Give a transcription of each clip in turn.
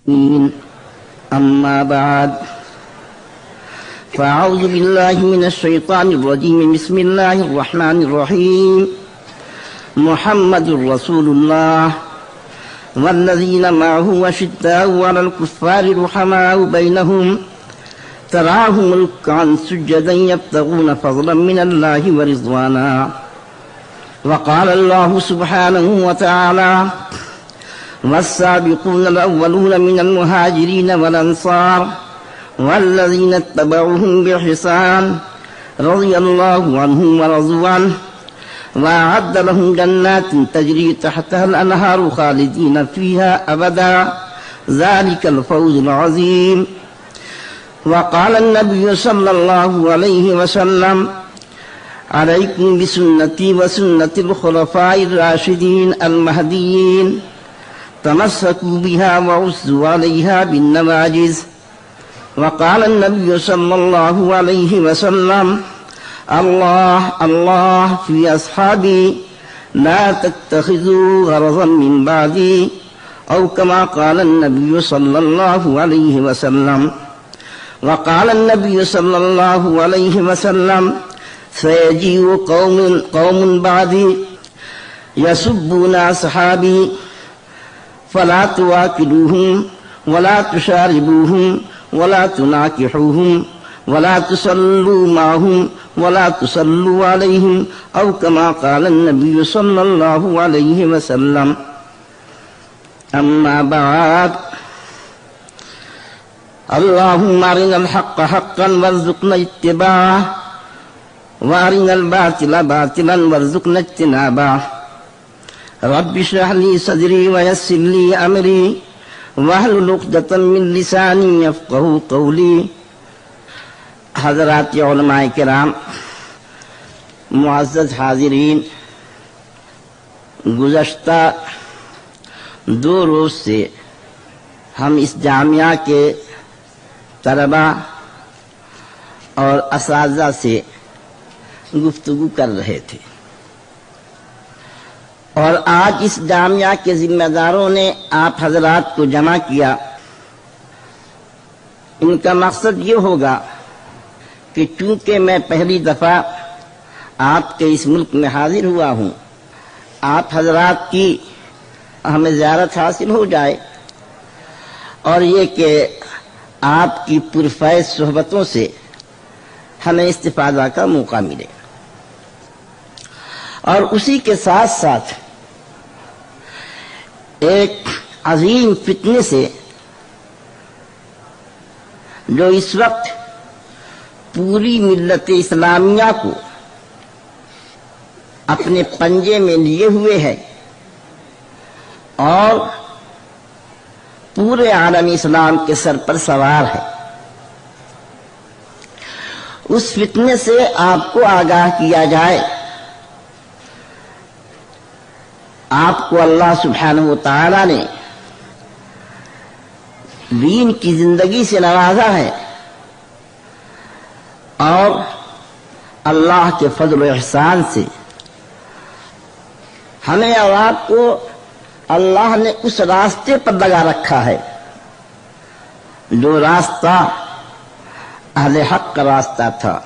أما بعد فأعوذ بالله من الشيطان الرجيم بسم الله الرحمن الرحيم محمد رسول الله والذين معه أشداء على الكفار رحماء بينهم تراهم ركعا سجدا يبتغون فضلا من الله ورضوانا وقال الله سبحانه وتعالى والسابقون الأولون من المهاجرين والأنصار والذين اتبعوهم بإحسان رضي الله عنهم ورضوا عنه وأعد لهم جنات تجري تحتها الأنهار خالدين فيها أبدا ذلك الفوز العظيم. وقال النبي صلى الله عليه وسلم عليكم بسنتي وسنة الخلفاء الراشدين المهديين تمسكوا بها وعزوا عليها بالنواجذ. وقال النبي صلى الله عليه وسلم الله الله في أصحابي لا تتخذوا غرضا من بعدي أو كما قال النبي صلى الله عليه وسلم. وقال النبي صلى الله عليه وسلم سيجيء قوم بعدي يسبون أصحابي فلا تواكلوهم ولا تشاربوهم ولا تناكحوهم ولا تصلوا معهم ولا تصلوا عليهم أو كما قال النبي صلى الله عليه وسلم. أما بعد اللهم أرنا الحق حقا وارزقنا اتباعه وأرنا الباطل باطلا وارزقنا اجتنابه. رب اشرح لي صدري ويسر لي أمري واحلل عقدة من لساني يفقهوا قولي. حضرات علماء کرام، معزز حاضرین، گزشتہ 2 روز سے ہم اس جامعہ کے طلباء اور اساتذہ سے گفتگو کر رہے تھے، اور آج اس جامعہ کے ذمہ داروں نے آپ حضرات کو جمع کیا. ان کا مقصد یہ ہوگا کہ چونکہ میں پہلی دفعہ آپ کے اس ملک میں حاضر ہوا ہوں، آپ حضرات کی ہمیں زیارت حاصل ہو جائے، اور یہ کہ آپ کی پرفیض صحبتوں سے ہمیں استفادہ کا موقع ملے. اور اسی کے ساتھ ساتھ ایک عظیم فتنے سے جو اس وقت پوری ملت اسلامیہ کو اپنے پنجے میں لیے ہوئے ہے اور پورے عالم اسلام کے سر پر سوار ہے، اس فتنے سے آپ کو آگاہ کیا جائے. آپ کو اللہ سبحانہ و تعالی نے دین کی زندگی سے نوازا ہے، اور اللہ کے فضل و احسان سے ہمیں اور آپ کو اللہ نے اس راستے پر لگا رکھا ہے جو راستہ اہل حق کا راستہ تھا،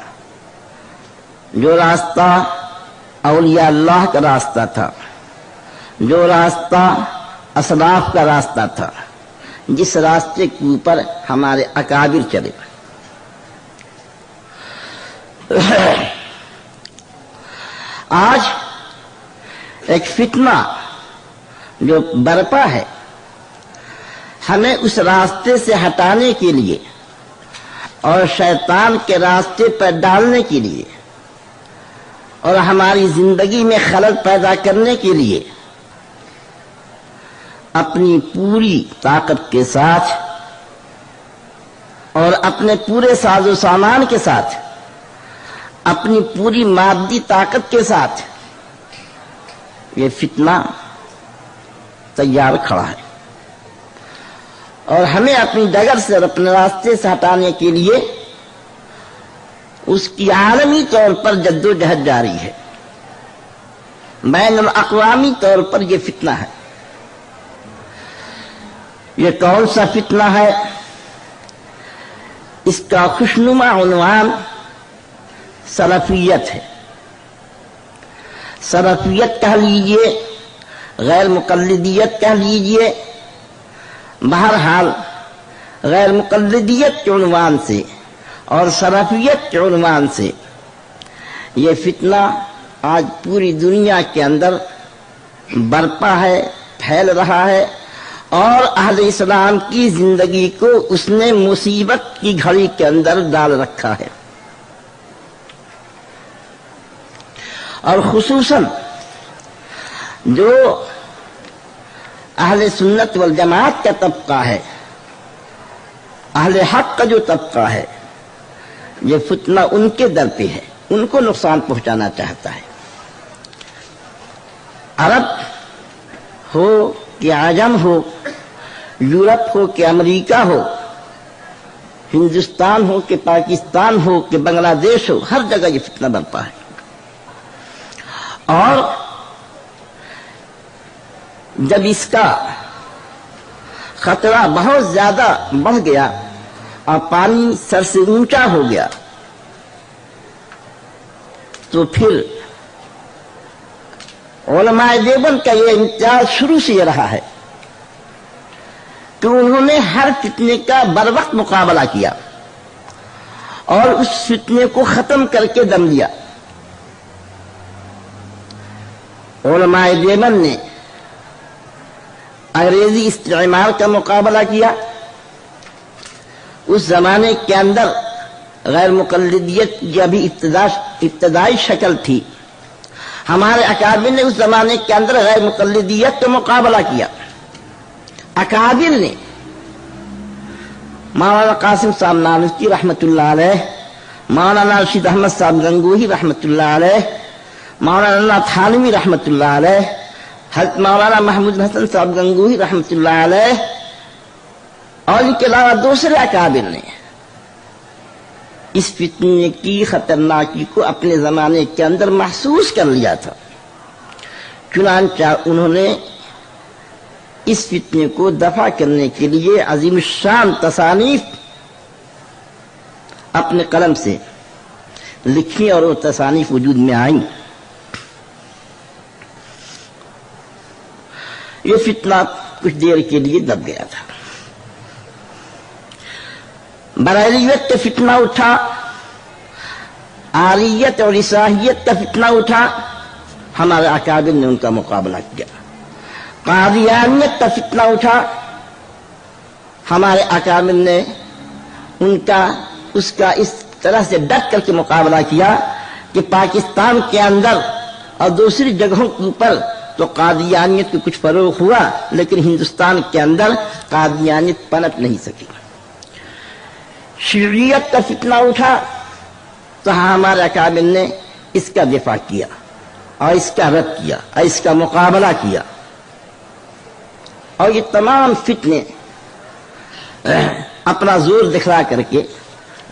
جو راستہ اولیاء اللہ کا راستہ تھا، جو راستہ اسلاف کا راستہ تھا، جس راستے کے اوپر ہمارے اکابر چلے. آج ایک فتنہ جو برپا ہے، ہمیں اس راستے سے ہٹانے کے لیے اور شیطان کے راستے پر ڈالنے کے لیے اور ہماری زندگی میں خلل پیدا کرنے کے لیے اپنی پوری طاقت کے ساتھ اور اپنے پورے ساز و سامان کے ساتھ، اپنی پوری مادی طاقت کے ساتھ یہ فتنہ تیار کھڑا ہے، اور ہمیں اپنی ڈگر سے اور اپنے راستے سے ہٹانے کے لیے اس کی عالمی طور پر جد و جہد جاری ہے، بین الاقوامی طور پر یہ فتنہ ہے. یہ کون سا فتنہ ہے؟ اس کا خوشنما عنوان سلفیت ہے۔ سلفیت کہہ لیجئے، غیر مقلدیت کہہ لیجئے، بہرحال غیر مقلدیت کے عنوان سے اور سلفیت کے عنوان سے یہ فتنہ آج پوری دنیا کے اندر برپا ہے، پھیل رہا ہے، اور اہل اسلام کی زندگی کو اس نے مصیبت کی گھڑی کے اندر ڈال رکھا ہے۔ اور خصوصاً جو اہل سنت والجماعت کا طبقہ ہے، اہل حق کا جو طبقہ ہے، یہ فتنہ ان کے در پہ ہے، ان کو نقصان پہنچانا چاہتا ہے۔ عرب ہو کہ عجم ہو، یورپ ہو کہ امریکہ ہو، ہندوستان ہو کہ پاکستان ہو کہ بنگلہ دیش ہو، ہر جگہ یہ فتنہ برپا ہے۔ اور جب اس کا خطرہ بہت زیادہ بڑھ گیا اور پانی سر سے اونچا ہو گیا، تو پھر علماء دیوبند کا یہ امتیاز شروع سے یہ رہا ہے کہ انہوں نے ہر فتنے کا بروقت مقابلہ کیا اور اس فتنے کو ختم کر کے دم لیا۔ علماء دیوبند نے انگریزی استعمار کا مقابلہ کیا۔ اس زمانے کے اندر غیر مقلدیت کی ابھی ابتدائی شکل تھی۔ ہمارے اکابر نے اس زمانے کے اندر غیر مقلدیت کا مقابلہ کیا۔ اکابر نے مولانا قاسم صاحب نانوتوی رحمۃ اللہ علیہ، مولانا رشید احمد صاحب گنگوہی رحمۃ اللہ علیہ، مولانا تھانوی رحمۃ اللہ علیہ، حضرت مولانا محمود حسن صاحب گنگوہی رحمۃ اللہ علیہ، اور ان کے علاوہ دوسرے اکابر نے اس فتنے کی خطرناکی کو اپنے زمانے کے اندر محسوس کر لیا تھا۔ چنانچہ انہوں نے اس فتنے کو دفع کرنے کے لیے عظیم الشان تصانیف اپنے قلم سے لکھی اور وہ تصانیف وجود میں آئیں۔ یہ فتنہ کچھ دیر کے لیے دب گیا تھا۔ بریلیت کا فتنہ اٹھا، آریت اور عیسائیت کا فتنہ اٹھا، ہمارے اکابر نے ان کا مقابلہ کیا۔ قادیانیت کا فتنہ اٹھا، ہمارے اکابر نے اس کا اس طرح سے ڈٹ کر کے مقابلہ کیا کہ پاکستان کے اندر اور دوسری جگہوں کے اوپر تو قادیانیت کو کچھ فروغ ہوا، لیکن ہندوستان کے اندر قادیانیت پنپ نہیں سکی۔ شیعیت کا فتنہ اٹھا تو ہمارے اکابر نے اس کا دفاع کیا اور اس کا رد کیا اور اس کا مقابلہ کیا، اور یہ تمام فتنے اپنا زور دکھلا کر کے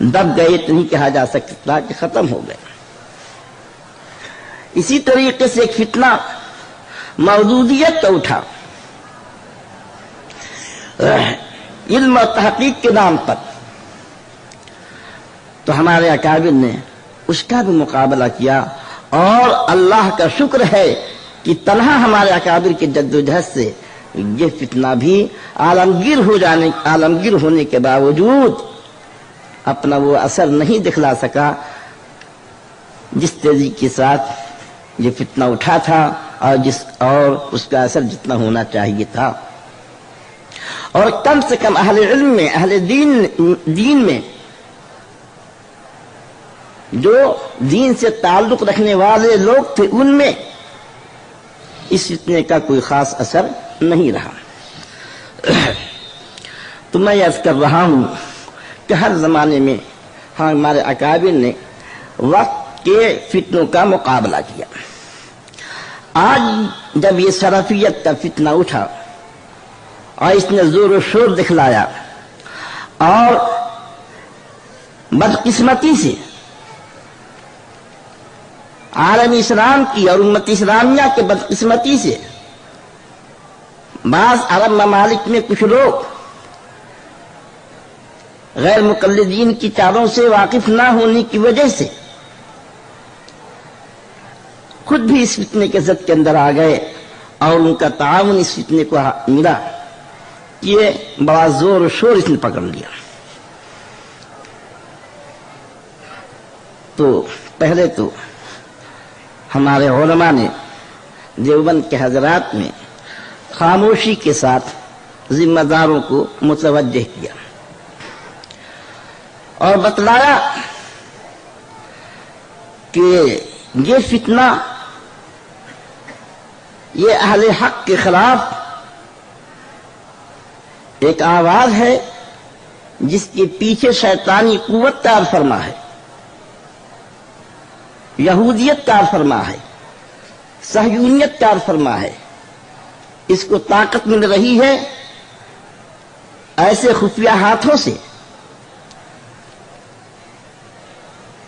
دب گئے تو نہیں کہا جا سکتا کہ ختم ہو گئے۔ اسی طریقے سے ایک فتنہ مودودیت کا اٹھا، علم اور تحقیق کے نام پر، تو ہمارے اکابر نے اس کا بھی مقابلہ کیا، اور اللہ کا شکر ہے کہ تنہا ہمارے اکابر کے جد و جہد سے یہ فتنہ بھی عالمگیر ہونے کے باوجود اپنا وہ اثر نہیں دکھلا سکا جس تیزی کے ساتھ یہ فتنہ اٹھا تھا اور اس کا اثر جتنا ہونا چاہیے تھا۔ اور کم سے کم اہل علم میں، اہل دین میں، جو دین سے تعلق رکھنے والے لوگ تھے، ان میں اس فتنے کا کوئی خاص اثر نہیں رہا۔ تو میں عرض کر رہا ہوں کہ ہر زمانے میں ہمارے اکابر نے وقت کے فتنوں کا مقابلہ کیا۔ آج جب یہ سلفیت کا فتنہ اٹھا اور اس نے زور و شور دکھلایا، اور بدقسمتی سے عالم اسلام کی اور امت اسلامیہ کے بدقسمتی سے بعض عرب ممالک میں کچھ لوگ غیر مقلدین کی چاروں سے واقف نہ ہونے کی وجہ سے خود بھی اس فتنے کے زد کے اندر آ گئے اور ان کا تعاون اس فتنے کو ملا. یہ بڑا زور و شور اس نے پکڑ لیا. تو پہلے تو ہمارے علماء نے دیوبند کے حضرات میں خاموشی کے ساتھ ذمہ داروں کو متوجہ کیا اور بتلایا کہ یہ فتنہ یہ اہل حق کے خلاف ایک آواز ہے جس کے پیچھے شیطانی قوت کار فرما ہے، یہودیت کار فرما ہے، صہیونیت کار فرما ہے. اس کو طاقت مل رہی ہے ایسے خفیہ ہاتھوں سے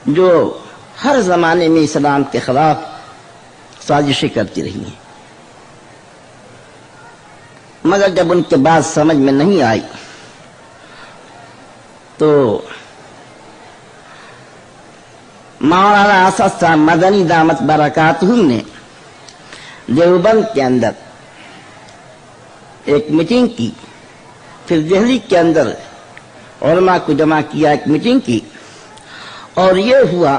جو ہر زمانے میں اسلام کے خلاف سازشیں کرتی رہی ہیں، مگر جب ان کے بات سمجھ میں نہیں آئی تو مولانا اسد صاحب مدنی دامت برکاتہم نے دیوبند کے اندر ایک میٹنگ کی، پھر دہلی کے اندر علماء کو جمع کیا، ایک میٹنگ کی، اور یہ ہوا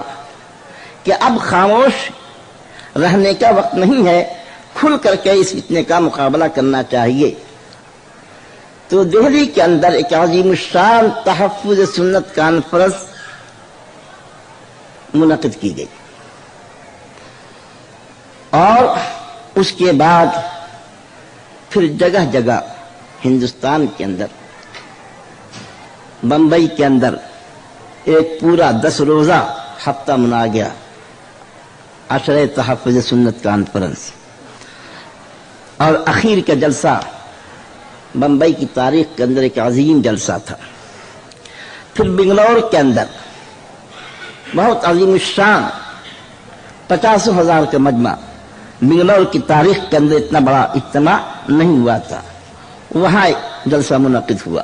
کہ اب خاموش رہنے کا وقت نہیں ہے، کھل کر کے اس فتنے کا مقابلہ کرنا چاہیے. تو دہلی کے اندر ایک عظیم الشان تحفظ سنت کانفرنس منعقد کی گئی اور اس کے بعد پھر جگہ جگہ ہندوستان کے اندر، بمبئی کے اندر ایک پورا 10 روزہ ہفتہ منا گیا عشرہ تحفظ سنت کانفرنس. اور اخیر کا جلسہ بمبئی کی تاریخ کے اندر ایک عظیم جلسہ تھا. پھر بنگلور کے اندر بہت عظیم الشان 50,000 کا مجمع، بنگلور کی تاریخ کے اندر اتنا بڑا اجتماع نہیں ہوا تھا، وہاں ایک جلسہ منعقد ہوا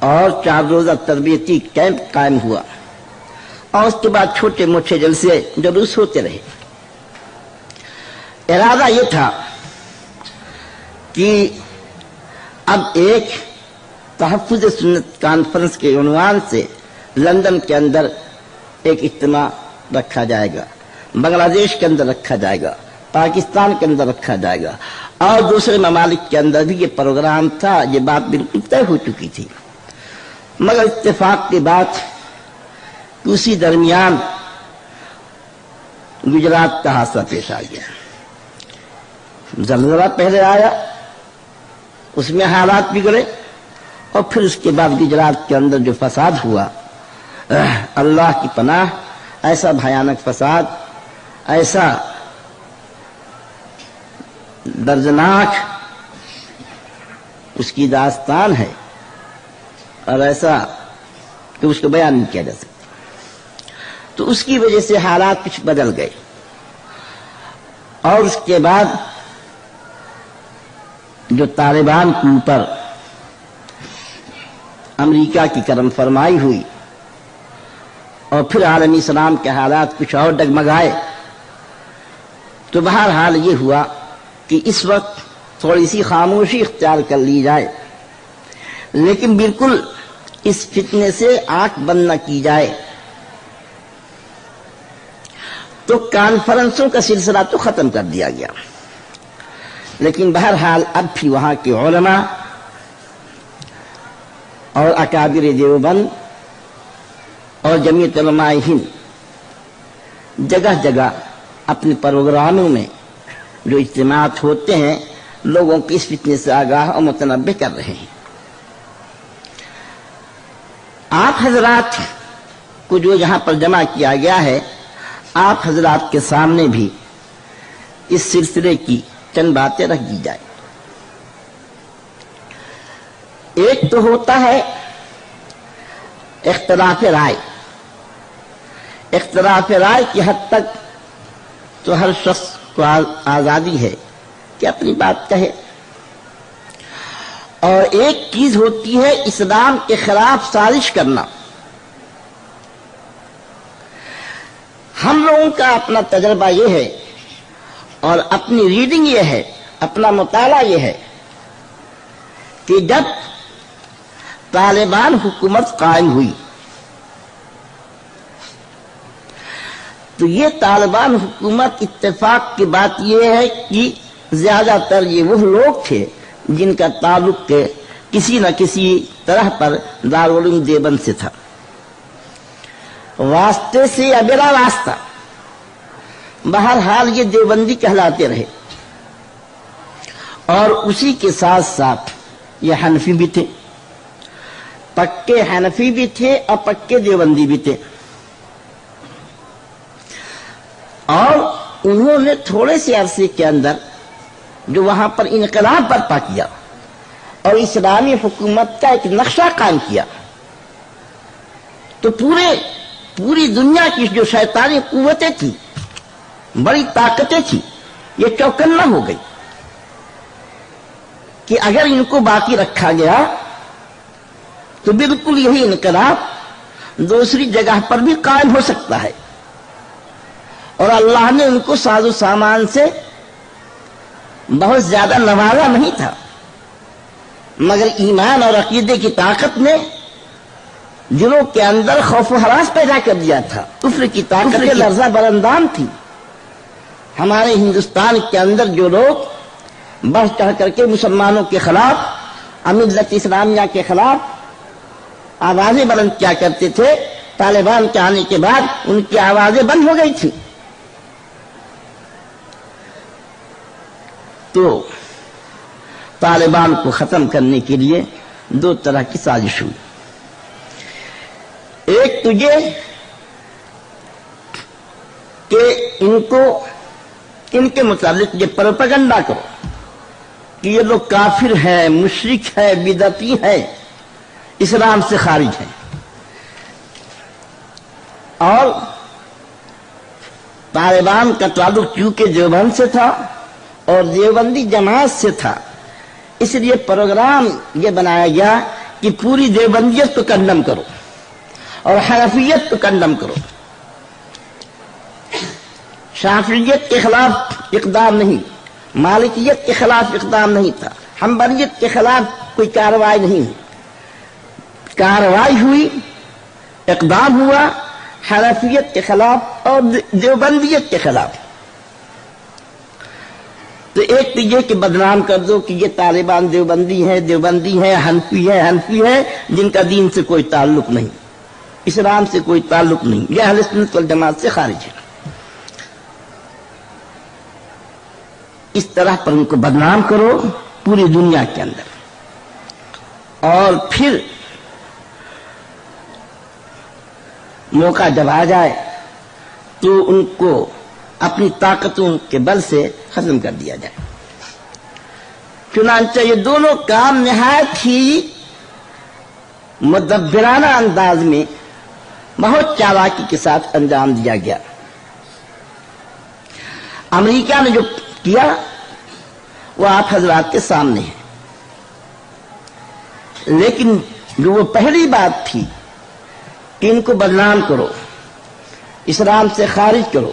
اور 4 روزہ تربیتی کیمپ قائم ہوا اور اس کے بعد چھوٹے موٹے جلسے جلوس ہوتے رہے. ارادہ یہ تھا کہ اب ایک تحفظ سنت کانفرنس کے عنوان سے لندن کے اندر ایک اجتماع رکھا جائے گا، بنگلہ دیش کے اندر رکھا جائے گا، پاکستان کے اندر رکھا جائے گا اور دوسرے ممالک کے اندر بھی یہ پروگرام تھا. یہ بات بالکل طے ہو چکی تھی، مگر اتفاق کی بات اسی درمیان گجرات کا حادثہ پیش آ گیا. زلزلہ پہلے آیا، اس میں حالات بگڑے اور پھر اس کے بعد گجرات کے اندر جو فساد ہوا، اللہ کی پناہ، ایسا بھیانک فساد، ایسا دردناک اس کی داستان ہے اور ایسا کہ اس کو بیان نہیں کیا جا سکتا. تو اس کی وجہ سے حالات کچھ بدل گئے اور اس کے بعد جو طالبان کے اوپر امریکہ کی کرم فرمائی ہوئی اور پھر عالمی اسلام کے حالات کچھ اور ڈگمگائے، تو بہرحال یہ ہوا کہ اس وقت تھوڑی سی خاموشی اختیار کر لی جائے، لیکن بالکل اس فتنے سے آنکھ بند نہ کی جائے. تو کانفرنسوں کا سلسلہ تو ختم کر دیا گیا، لیکن بہرحال اب بھی وہاں کے علماء اور اکابر دیوبند اور جمعیت علماء ہند جگہ جگہ اپنے پروگراموں میں جو اجتماعات ہوتے ہیں لوگوں کی اس فتنے سے آگاہ اور متنبہ کر رہے ہیں. آپ حضرات کو جو یہاں پر جمع کیا گیا ہے، آپ حضرات کے سامنے بھی اس سلسلے کی چند باتیں رکھ دی جائیں. ایک تو ہوتا ہے اختلاف رائے. اختلاف رائے کی حد تک تو ہر شخص کو آزادی ہے کہ اپنی بات کہے، اور ایک چیز ہوتی ہے اسلام کے خلاف سازش کرنا. ہم لوگوں کا اپنا تجربہ یہ ہے اور اپنی ریڈنگ یہ ہے، اپنا مطالعہ یہ ہے کہ جب طالبان حکومت قائم ہوئی تو یہ طالبان حکومت اتفاق کی بات یہ ہے کہ زیادہ تر یہ وہ لوگ تھے جن کا تعلق کسی نہ کسی طرح پر دارالعلوم دیوبند سے تھا. واسطے سے یا بلا واسطہ بہرحال یہ دیوبندی کہلاتے رہے. اور اسی کے ساتھ ساتھ یہ حنفی بھی تھے، پکے حنفی بھی تھے اور پکے دیوبندی بھی تھے. اور انہوں نے تھوڑے سے عرصے کے اندر جو وہاں پر انقلاب برپا کیا اور اسلامی حکومت کا ایک نقشہ قائم کیا تو پوری دنیا کی جو شیطانی قوتیں تھیں، بڑی طاقتیں تھیں، یہ چوکنا ہو گئی کہ اگر ان کو باقی رکھا گیا تو بالکل یہی انقلاب دوسری جگہ پر بھی قائم ہو سکتا ہے. اور اللہ نے ان کو ساز و سامان سے بہت زیادہ نوازا نہیں تھا، مگر ایمان اور عقیدے کی طاقت نے دلوں کے اندر خوف و ہراس پیدا کر دیا تھا. کفر کی طاقت لرزہ براندام تھی. ہمارے ہندوستان کے اندر جو لوگ بڑھ چڑھ کر کے مسلمانوں کے خلاف، ملت اسلامیہ کے خلاف آوازیں بلند کیا کرتے تھے، طالبان کے آنے کے بعد ان کی آوازیں بند ہو گئی تھی. تو طالبان کو ختم کرنے کے لیے دو طرح کی سازش ہوئی. ایک تو یہ کہ ان کے متعلق یہ پروپیگنڈا کرو کہ یہ لوگ کافر ہیں، مشرک ہیں، بدعتی ہیں، اسلام سے خارج ہیں. اور طالبان کا تعلق کیونکہ دیوبند سے تھا اور دیوبندی جماعت سے تھا، اس لیے پروگرام یہ بنایا گیا کہ پوری دیوبندیت کو کنڈم کرو اور حنفیت کو کنڈم کرو. شافعیت کے خلاف اقدام نہیں، مالکیت کے خلاف اقدام نہیں تھا، حنبلیت کے خلاف کوئی کارروائی نہیں ہوئی. کارروائی ہوئی، اقدام ہوا حنفیت کے خلاف اور دیوبندیت کے خلاف. تو ایک تو یہ کہ بدنام کر دو کہ یہ طالبان دیوبندی ہیں، حنفی ہیں جن کا دین سے کوئی تعلق نہیں، اسلام سے کوئی تعلق نہیں، یہ اہل سنت والجماعت سے خارج ہے. اس طرح پر ان کو بدنام کرو پوری دنیا کے اندر. اور پھر موقع جب آ جائے تو ان کو اپنی طاقتوں کے بل سے ختم کر دیا جائے. چنانچہ یہ دونوں کام نہایت ہی مدبرانہ انداز میں بہت چالاکی کے ساتھ انجام دیا گیا. امریکہ نے جو کیا وہ آپ حضرات کے سامنے ہے، لیکن جو وہ پہلی بات تھی کہ ان کو بدنام کرو، اسلام سے خارج کرو،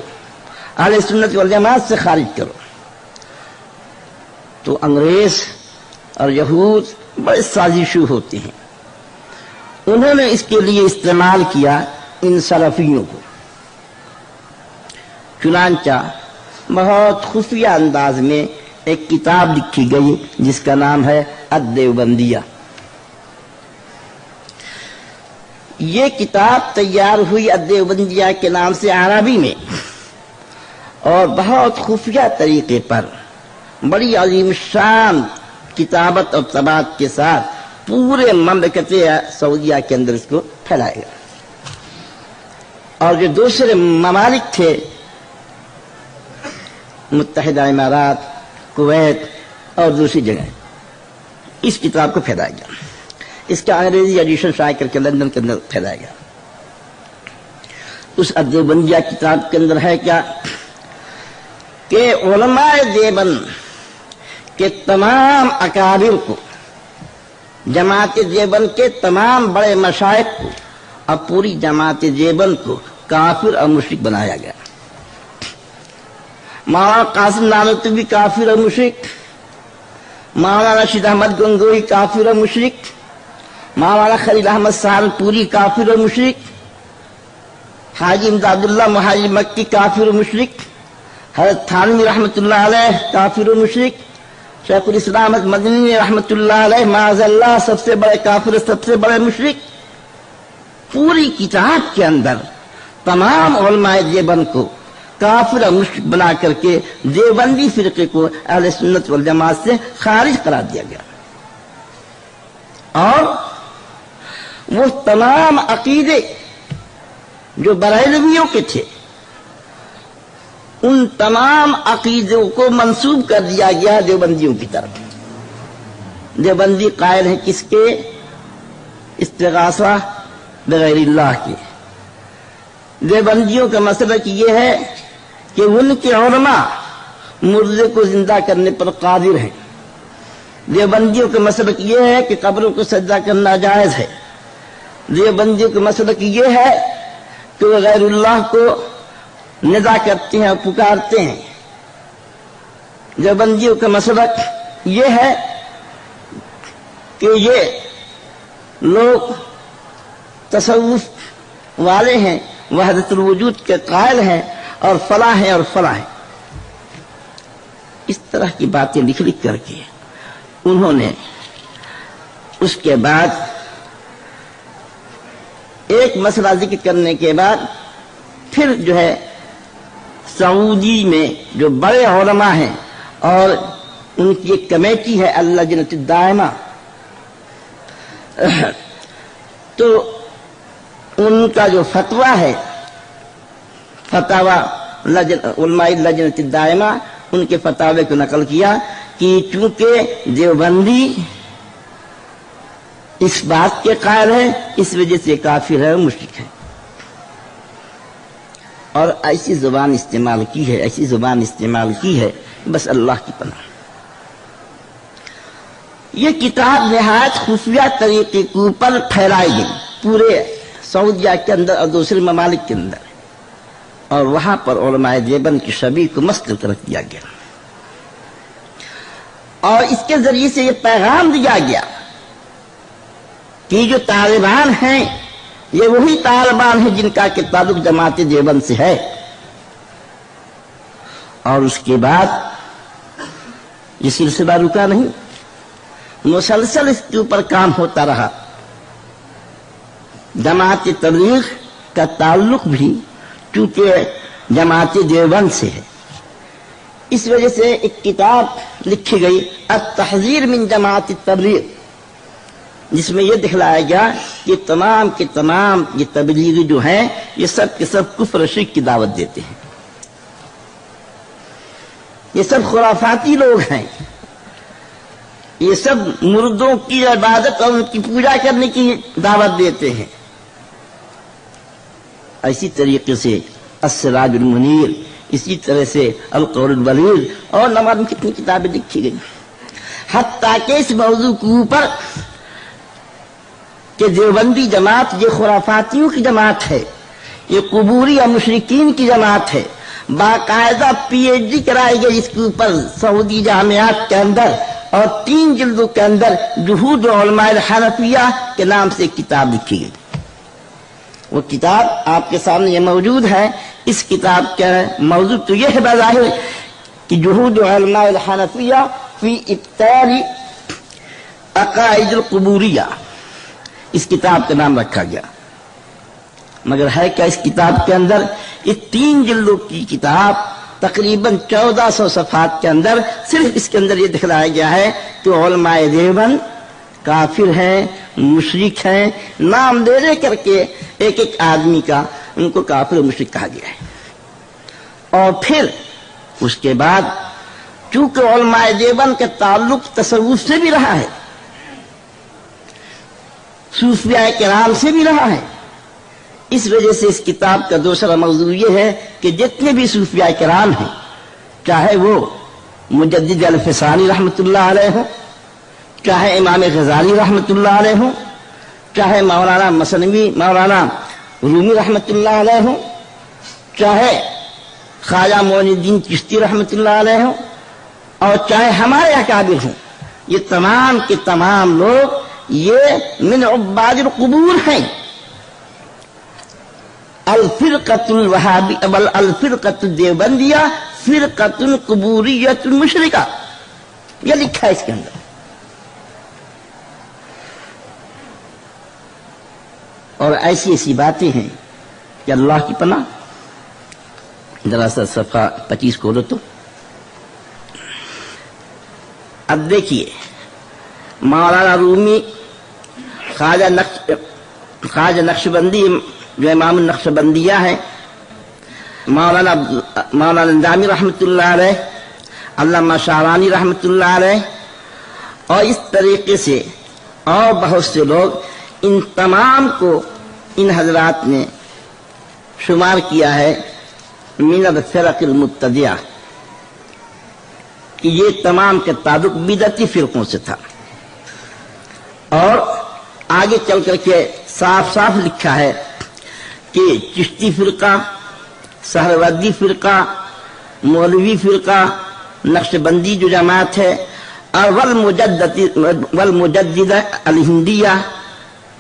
اہل سنت والجماعت سے خارج کرو، تو انگریز اور یہود بڑے سازشی ہوتے ہیں. انہوں نے اس کے لیے استعمال کیا ان سلفیوں کو. چنانچہ بہت خفیہ انداز میں ایک کتاب لکھی گئی جس کا نام ہے الدیوبندیہ. یہ کتاب تیار ہوئی الدیوبندیہ کے نام سے عربی میں، اور بہت خفیہ طریقے پر بڑی عظیم الشان کتابت اور طباعت کے ساتھ پورے مملکت سعودیہ کے اندر اس کو پھیلایا گیا. اور جو دوسرے ممالک تھے، متحدہ امارات، کویت اور دوسری جگہ، اس کتاب کو پھیلایا گیا. اس کا انگریزی ایڈیشن شائع کر کے لندن کے اندر پھیلایا گیا. اس دیوبندیہ کتاب کے اندر ہے کیا کہ علماء دیوبند کے تمام اکابر کو جماعت دیوبند کے تمام بڑے مشائخ کو اور پوری جماعت دیوبند کو کافر اور مشرک بنایا گیا۔ مولانا قاسم نانوتوی کافر اور مشرک، مولانا رشید احمد گنگوئی کافر اور مشرک، مولانا خلیل احمد سہارنپوری کافر اور مشرک، حاجی امداد اللہ مہاجر مکی کافر و مشرک، حضرت تھانوی رحمۃ اللہ علیہ کافر و مشرک، شیخ الاسلام مدنی رحمۃ اللہ علیہ معاذ اللہ سب سے بڑے کافر سب سے بڑے مشرک۔ پوری کتاب کے اندر تمام علماء دیوبند کو کافر اور مشرک بنا کر کے دیوبندی فرقے کو اہل سنت والجماعت سے خارج قرار دیا گیا، اور وہ تمام عقیدے جو بریلویوں کے تھے ان تمام عقیدوں کو منسوب کر دیا گیا دیوبندیوں کی طرف۔ دیوبندی قائل ہیں کس کے؟ استغاثہ بغیر اللہ کے۔ دیوبندیوں کا مسلک یہ ہے کہ ان کے علماء مردے کو زندہ کرنے پر قادر ہیں۔ دیوبندیوں کا مسلک یہ ہے کہ قبروں کو سجدہ کرنا جائز ہے۔ دیوبندیوں کا مسلک یہ ہے کہ وہ غیر اللہ کو ندا کرتے ہیں اور پکارتے ہیں۔ دیوبندیوں کا مسلک یہ ہے کہ یہ لوگ تصوف والے ہیں، وحدت الوجود کے قائل ہیں، اور فلاں ہیں اور فلاں ہیں۔ اس طرح کی باتیں لکھ لکھ کر کے انہوں نے اس کے بعد ایک مسئلہ ذکر کرنے کے بعد پھر جو ہے سعودی میں جو بڑے علماء ہیں اور ان کی ایک کمیٹی ہے اللجنۃ الدائمہ، تو ان کا جو فتویٰ ہے فتاوی علماء اللجنۃ الدائمہ، ان کے فتاوے کو نقل کیا کہ چونکہ دیوبندی اس بات کے قائل ہے اس وجہ سے کافر ہے مشرک ہے، اور ایسی زبان استعمال کی ہے بس اللہ کی پناہ۔ یہ کتاب نہایت خفیہ طریقے کے اوپر پھیلائی گئی پورے سعودیہ کے اندر اور دوسرے ممالک کے اندر، اور وہاں پر علماء دیوبند کی شبیہ کو مسخ رکھ دیا گیا، اور اس کے ذریعے سے یہ پیغام دیا گیا کہ جو طالبان ہیں یہ وہی طالبان ہیں جن کا کہ تعلق جماعت دیوبند سے ہے۔ اور اس کے بعد یہ سلسلہ رکا نہیں، مسلسل اس کے اوپر کام ہوتا رہا۔ جماعت تبلیغ کا تعلق بھی چونکہ جماعت دیوبند سے ہے، اس وجہ سے ایک کتاب لکھی گئی التحذیر من جماعت التبلیغ، جس میں یہ دکھلایا گیا کہ تمام کے تمام یہ تبلیغی جو ہیں یہ سب کے سب کفر و شرک کی دعوت دیتے ہیں، یہ سب خرافاتی لوگ ہیں، یہ سب مردوں کی عبادت اور ان کی پوجا کرنے کی دعوت دیتے ہیں۔ اسی طریقے سے السراج المنیر، اسی طرح سے القول البلیغ، اور نماز میں کتنی کتابیں لکھی گئی، حتیٰ کہ اس موضوع کے اوپر کہ دیوبندی جماعت یہ خرافاتیوں کی جماعت ہے، یہ قبوری اور مشرکین کی جماعت ہے، باقاعدہ PhD کرائی گئی اس کے اوپر سعودی جامعات کے اندر، اور 3 جلدوں کے اندر جہود علماء الحنفیہ کے نام سے ایک کتاب لکھی گئی۔ وہ کتاب آپ کے سامنے یہ موجود ہے۔ اس کتاب کا موضوع تو یہ ہے بظاہر کہ جہود علماء الحنفیہ فی ابطال عقائد القبوریہ، اس کتاب کا نام رکھا گیا، مگر ہے کیا اس کتاب کے اندر؟ یہ 3 جلدوں کی کتاب تقریباً 1400 صفحات کے اندر صرف اس کے اندر یہ دکھلایا گیا ہے کہ علماء دیوبند کافر ہیں، مشرک ہیں، نام دے کر کے ایک ایک آدمی کا ان کو کافر و مشرک کہا گیا ہے۔ اور پھر اس کے بعد چونکہ علماء دیوبند کا تعلق تصوف سے بھی رہا ہے، صوفیاء کرام سے بھی رہا ہے، اس وجہ سے اس کتاب کا دوسرا موضوع یہ ہے کہ جتنے بھی صوفیاء کرام ہیں، چاہے وہ مجدد الفسانی رحمۃ اللہ علیہ ہوں، چاہے امام غزالی رحمۃ اللہ علیہ ہوں، چاہے مولانا مثنوی مولانا رومی رحمۃ اللہ علیہ ہوں، چاہے خواجہ معین الدین چشتی رحمۃ اللہ علیہ ہوں، اور چاہے ہمارے اکابر ہوں، یہ تمام کے تمام لوگ یہ من عباد القبور ہیں۔ الفرقۃ الوہابی الفرقۃ الدیوبندیہ فرقۃ قبوریۃ مشرکہ، یہ لکھا ہے اس کے اندر۔ اور ایسی ایسی باتیں ہیں کہ اللہ کی پناہ۔ ذرا سا صفحہ 25 کھولو تو۔ اب دیکھیے مولانا رومی خواجہ نقشبندی جو امام النقشبندیہ ہیں، مولانا نظامی رحمۃ اللہ علیہ، علامہ شعرانی رحمۃ اللہ علیہ، اور اس طریقے سے اور بہت سے لوگ، ان تمام کو ان حضرات نے شمار کیا ہے من الفرق المبتدعہ، کہ یہ تمام کا تعلق بدعتی فرقوں سے تھا۔ اور آگے چل کر کے صاف صاف لکھا ہے کہ چشتی فرقہ، سہروردی فرقہ، مولوی فرقہ، نقشبندی جو جماعت ہے، اور والمجددہ الہندیہ،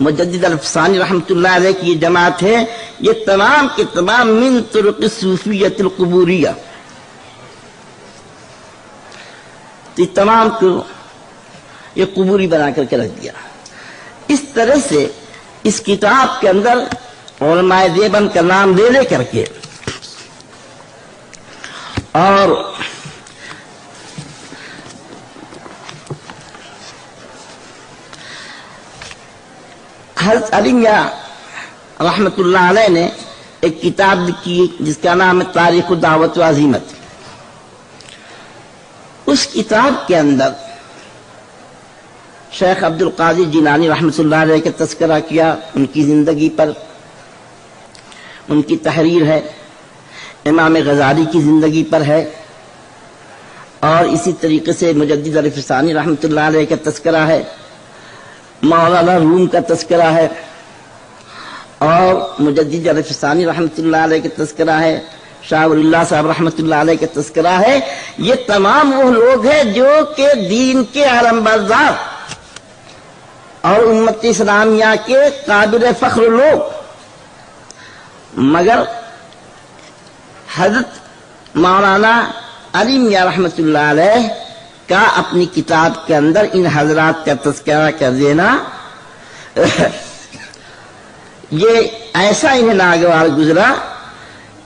مجدد الفسانی رحمۃ اللہ علیہ کی یہ جماعت ہے، یہ تمام کے تمام من طرق الصوفیۃ القبوریہ، تو یہ تمام کو یہ قبوری بنا کر کے رکھ دیا۔ اس طرح سے اس کتاب کے اندر علماء دیوبند کا نام لے لے کر کے اور حضرت علی میاں رحمۃ اللہ علیہ نے ایک کتاب لکھی جس کا نام ہے تاریخ دعوت و عزیمت۔ اس کتاب کے اندر شیخ عبد القادر جیلانی رحمۃ اللہ علیہ کا تذکرہ کیا، ان کی زندگی پر ان کی تحریر ہے، امام غزالی کی زندگی پر ہے، اور اسی طریقے سے مجدد الفسانی رحمۃ اللہ علیہ کا تذکرہ ہے، مولانا روم کا تذکرہ ہے، اور مجدد الفسانی رحمۃ اللہ علیہ کا تذکرہ ہے، شاہ ولی اللہ صاحب رحمۃ اللہ علیہ کا تذکرہ ہے۔ یہ تمام وہ لوگ ہیں جو کہ دین کے علم بردار اور امت اسلامیہ کے قابل فخر لوگ، مگر حضرت مولانا علی میاں رحمۃ اللہ علیہ کا اپنی کتاب کے اندر ان حضرات کا تذکرہ کر دینا یہ ایسا انہیں ناگوار گزرا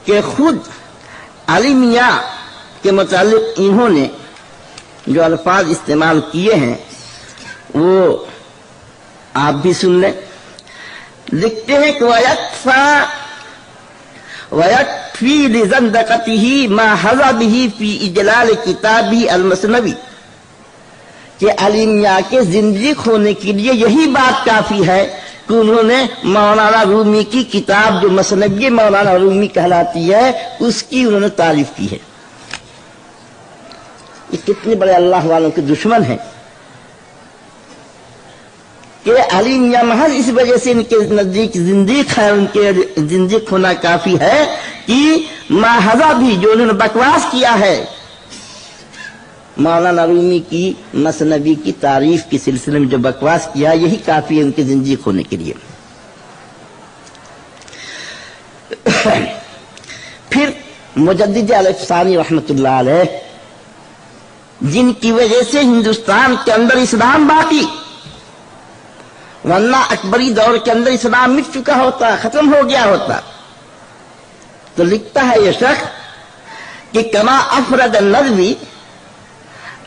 کہ خود علی میاں کے متعلق انہوں نے جو الفاظ استعمال کیے ہیں وہ آپ بھی سن لیں۔ لکھتے ہیں کہ وَيَكْفِي لِزَنْدَقَتِهِ مَا حَظَى بِهِ فِي إِجْلَالِ كِتَابِهِ الْمَسْنَوِي، کہ علی میاں کے زندگی ہونے کے لیے یہی بات کافی ہے کہ انہوں نے مولانا رومی کی کتاب جو مثنوی مولانا رومی کہلاتی ہے اس کی انہوں نے تعریف کی ہے۔ یہ کتنے بڑے اللہ والوں کے دشمن ہیں کہ علی میاں محض اس وجہ سے ان کے نزدیک زندیق ہے، ان کے زندیق ہونا کافی ہے کہ ماحضہ بھی جو انہوں نے بکواس کیا ہے مولانا رومی کی مثنوی کی تعریف کے سلسلے میں جو بکواس کیا یہی کافی ہے ان کے زندیق ہونے کے لیے۔ پھر مجدد الفسانی رحمۃ اللہ علیہ، جن کی وجہ سے ہندوستان کے اندر اسلام باقی، ورنہ اکبری دور کے اندر اسلام مٹ چکا ہوتا، ختم ہو گیا ہوتا، تو لکھتا ہے یہ شخص کہ کما افرد النظوی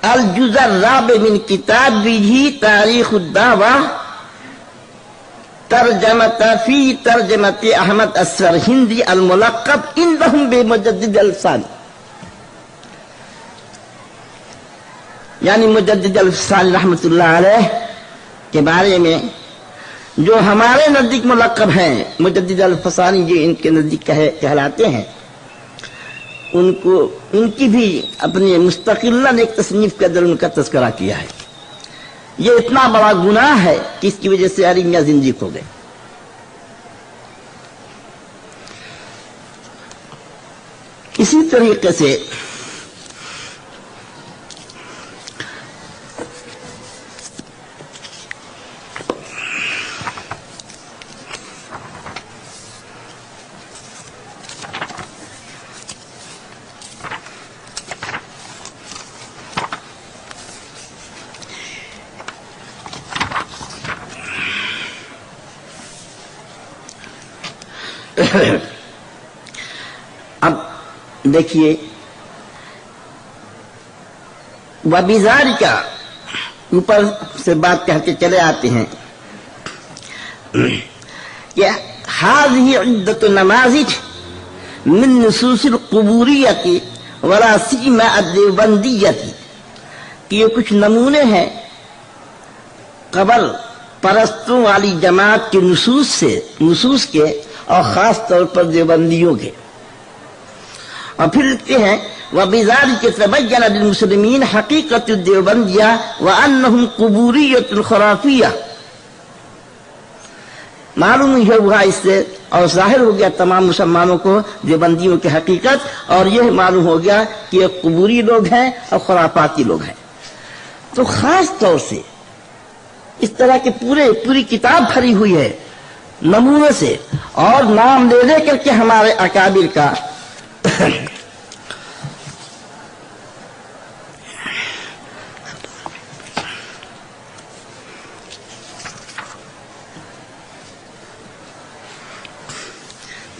الجزء الرابع من کتابه تاریخ الدعوہ ترجمۃ فی ترجمۃ احمد السرہندی الملقب عندهم بمجدد الفسانی، یعنی مجدد الفسانی رحمۃ اللہ علیہ کے بارے میں جو ہمارے نزدیک ملقب ہیں مجدد الفسانی، جو ان کے نزدیک کہلاتے ہیں، ان کی بھی اپنی مستقلاً ایک تصنیف کے اندر ان کا تذکرہ کیا ہے۔ یہ اتنا بڑا گناہ ہے کہ اس کی وجہ سے علی میاں زندگی ہو گئے. اسی طریقے سے اب دیکھیے وبزار کا اوپر سے بات کہہ کے چلے آتے ہیں کہ هذه عدة نماذج من نصوص القبوریت ولا سیما الدیوبندیت، یہ کچھ نمونے ہیں قبر پرستوں والی جماعت کے نصوص کے اور خاص طور پر دیوبندیوں کے. اور پھر لکھتے ہیں وَبِذَلِكَ تَبَيَّنَ لِلْمُسْلِمِينَ حَقِيقَةُ الدِّيوبَندِيَّةِ وَأَنَّهُمْ قُبُورِيَّةٌ خُرَافِيَّةٌ، معلوم ہوا اس سے اور ظاہر ہو گیا تمام مسلمانوں کو دیوبندیوں کی حقیقت، اور یہ معلوم ہو گیا کہ یہ قبوری لوگ ہیں اور خرافاتی لوگ ہیں. تو خاص طور سے اس طرح کی پوری کتاب بھری ہوئی ہے نمونے سے، اور نام لے کر کے ہمارے اکابر کا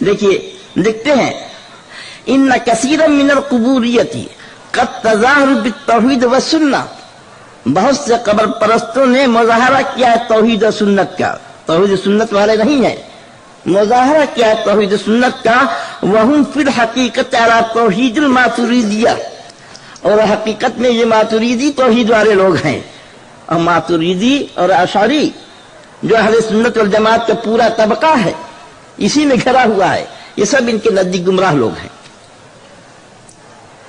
دیکھیے لکھتے ہیں ان کثیرا من القبوریت قد تظاہر بالتوحید والسنہ، بہت سے قبر پرستوں نے مظاہرہ کیا ہے توحید و سنت کا، توحید و سنت والے نہیں ہیں، مظاہرہ کیا ہے توحید و سنت کا. وہم فی الحقیقت علی توحید الماتریدیہ، اور حقیقت میں یہ ماتریدی توحید والے لوگ ہیں. اور ماتریدی اور اشعری جو اہل سنت والجماعت کا پورا طبقہ ہے اسی میں گھرا ہوا ہے، یہ سب ان کے نزدیک گمراہ لوگ ہیں،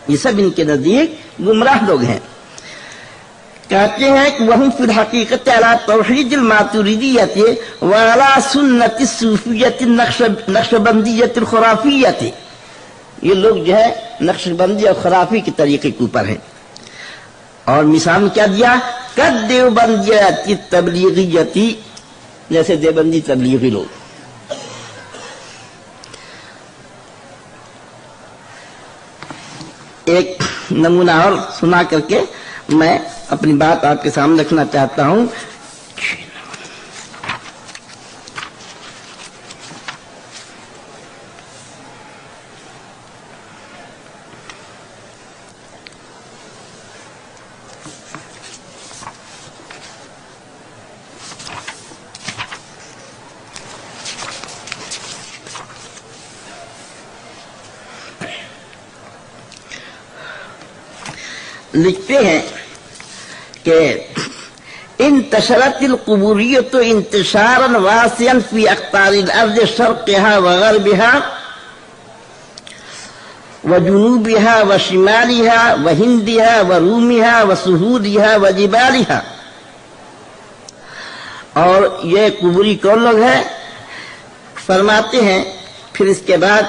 یہ سب ان کے نزدیک گمراہ لوگ ہیں. کہتے ہیں کہ وہم فی الحقیقت علی توحید الماتریدیت وعلی سنت الصوفیت النقشبندیت الخرافیت، یہ لوگ جو ہے نقش بندی اور خرافی کے طریقے کے اوپر ہیں. اور مثال کیا دیا قد دیوبندیت تبلیغیتی، جیسے دیوبندی تبلیغی لوگ. ایک نمونہ اور سنا کر کے میں اپنی بات آپ کے سامنے رکھنا چاہتا ہوں. لکھتے ہیں کہ انتشرت القبوریت انتشارا واسعا فی اقطار الارض شرقها وغربها وجنوبها وشمالها وهندها ورومها وسهولها وجبالها. اور یہ قبوری کون لوگ ہیں؟ فرماتے ہیں پھر اس کے بعد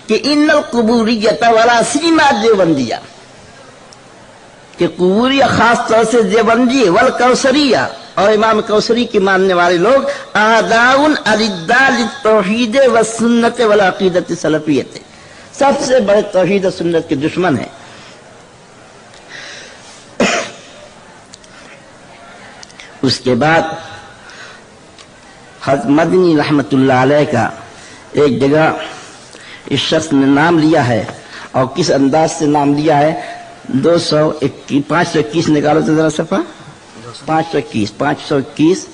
کہ ان القبوریت ولا سیما دیوبندیہ، کہ قبوری خاص طور سے دیوبندی والکوثریہ اور امام کوثری کے ماننے والے لوگ اعداء الاداء للتوحید والسنت والعقیدۃ السلفیۃ، سب سے بڑے توحید و سنت کے دشمن ہیں. اس کے بعد حضرت مدنی رحمت اللہ علیہ کا ایک جگہ اس شخص نے نام لیا ہے، اور کس انداز سے نام لیا ہے. 521 نکالو تو ذرا صفحہ 521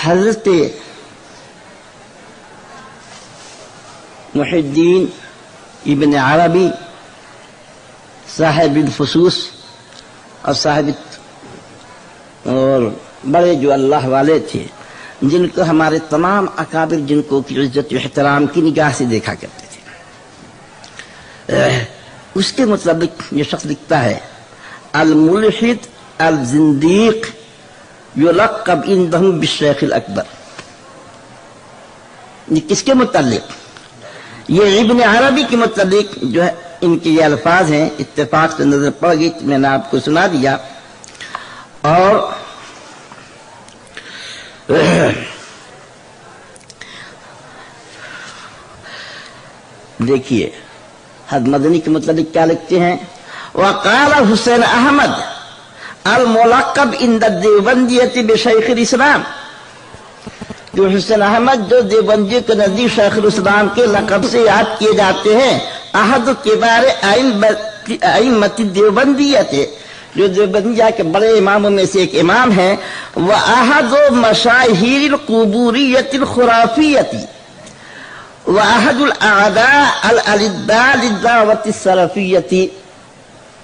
حضرت محی الدین ابن عربی صاحب الفصوص اور صاحب اور بڑے جو اللہ والے تھے، جن کو ہمارے تمام اکابر جن کو کی عزت و احترام کی نگاہ سے دیکھا کرتے تھے، اس کے مطابق یہ شخص لکھتا ہے الملحد الزندیق یلقب عندہم بالشیخ الاکبر۔ یہ کس کے متعلق؟ یہ ابن عربی کے متعلق جو ہے ان کے یہ الفاظ ہیں، اتفاق سے نظر پڑ گئی، میں نے آپ کو سنا دیا۔ اور دیکھیے حد مدنی کے متعلق کیا لکھتے ہیں، وقال حسین احمد الملقب عند الدیوبندیہ بشیخ الاسلام، جو حسین احمد جو دیوبندی کے نزدیک شیخ الاسلام کے لقب سے یاد کیے جاتے ہیں، احد کبار ائمۃ دیوبندیہ تھے، جو دیوبندیہ کے بڑے اماموں میں سے ایک امام ہیں، واحد مشاہیر القبوریۃ الخرافیۃ واحد الاعداء الالداء للدعوۃ السلفیۃ۔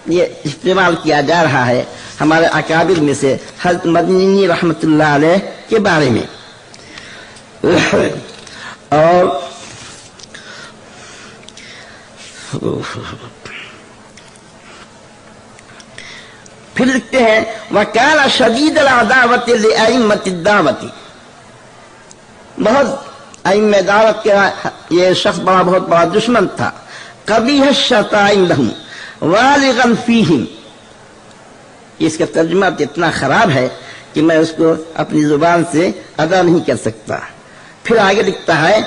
یہ استعمال کیا جا رہا ہے ہمارے اکابر میں سے حضرت مدنی رحمۃ اللہ علیہ کے بارے میں۔ اور پھر لکھتے ہیں وَكَانَ شَدِيدَ الْعَدَاوَةِ لِأَئِمَّةِ الدَّعْوَةِ، بہت ائمہ دعوت کا یہ شخص بہت بڑا دشمن تھا۔ قبیح الشتائم لہم والغا فیہم، اس کا ترجمہ اتنا خراب ہے کہ میں اس کو اپنی زبان سے ادا نہیں کر سکتا۔ پھر آگے لکھتا ہے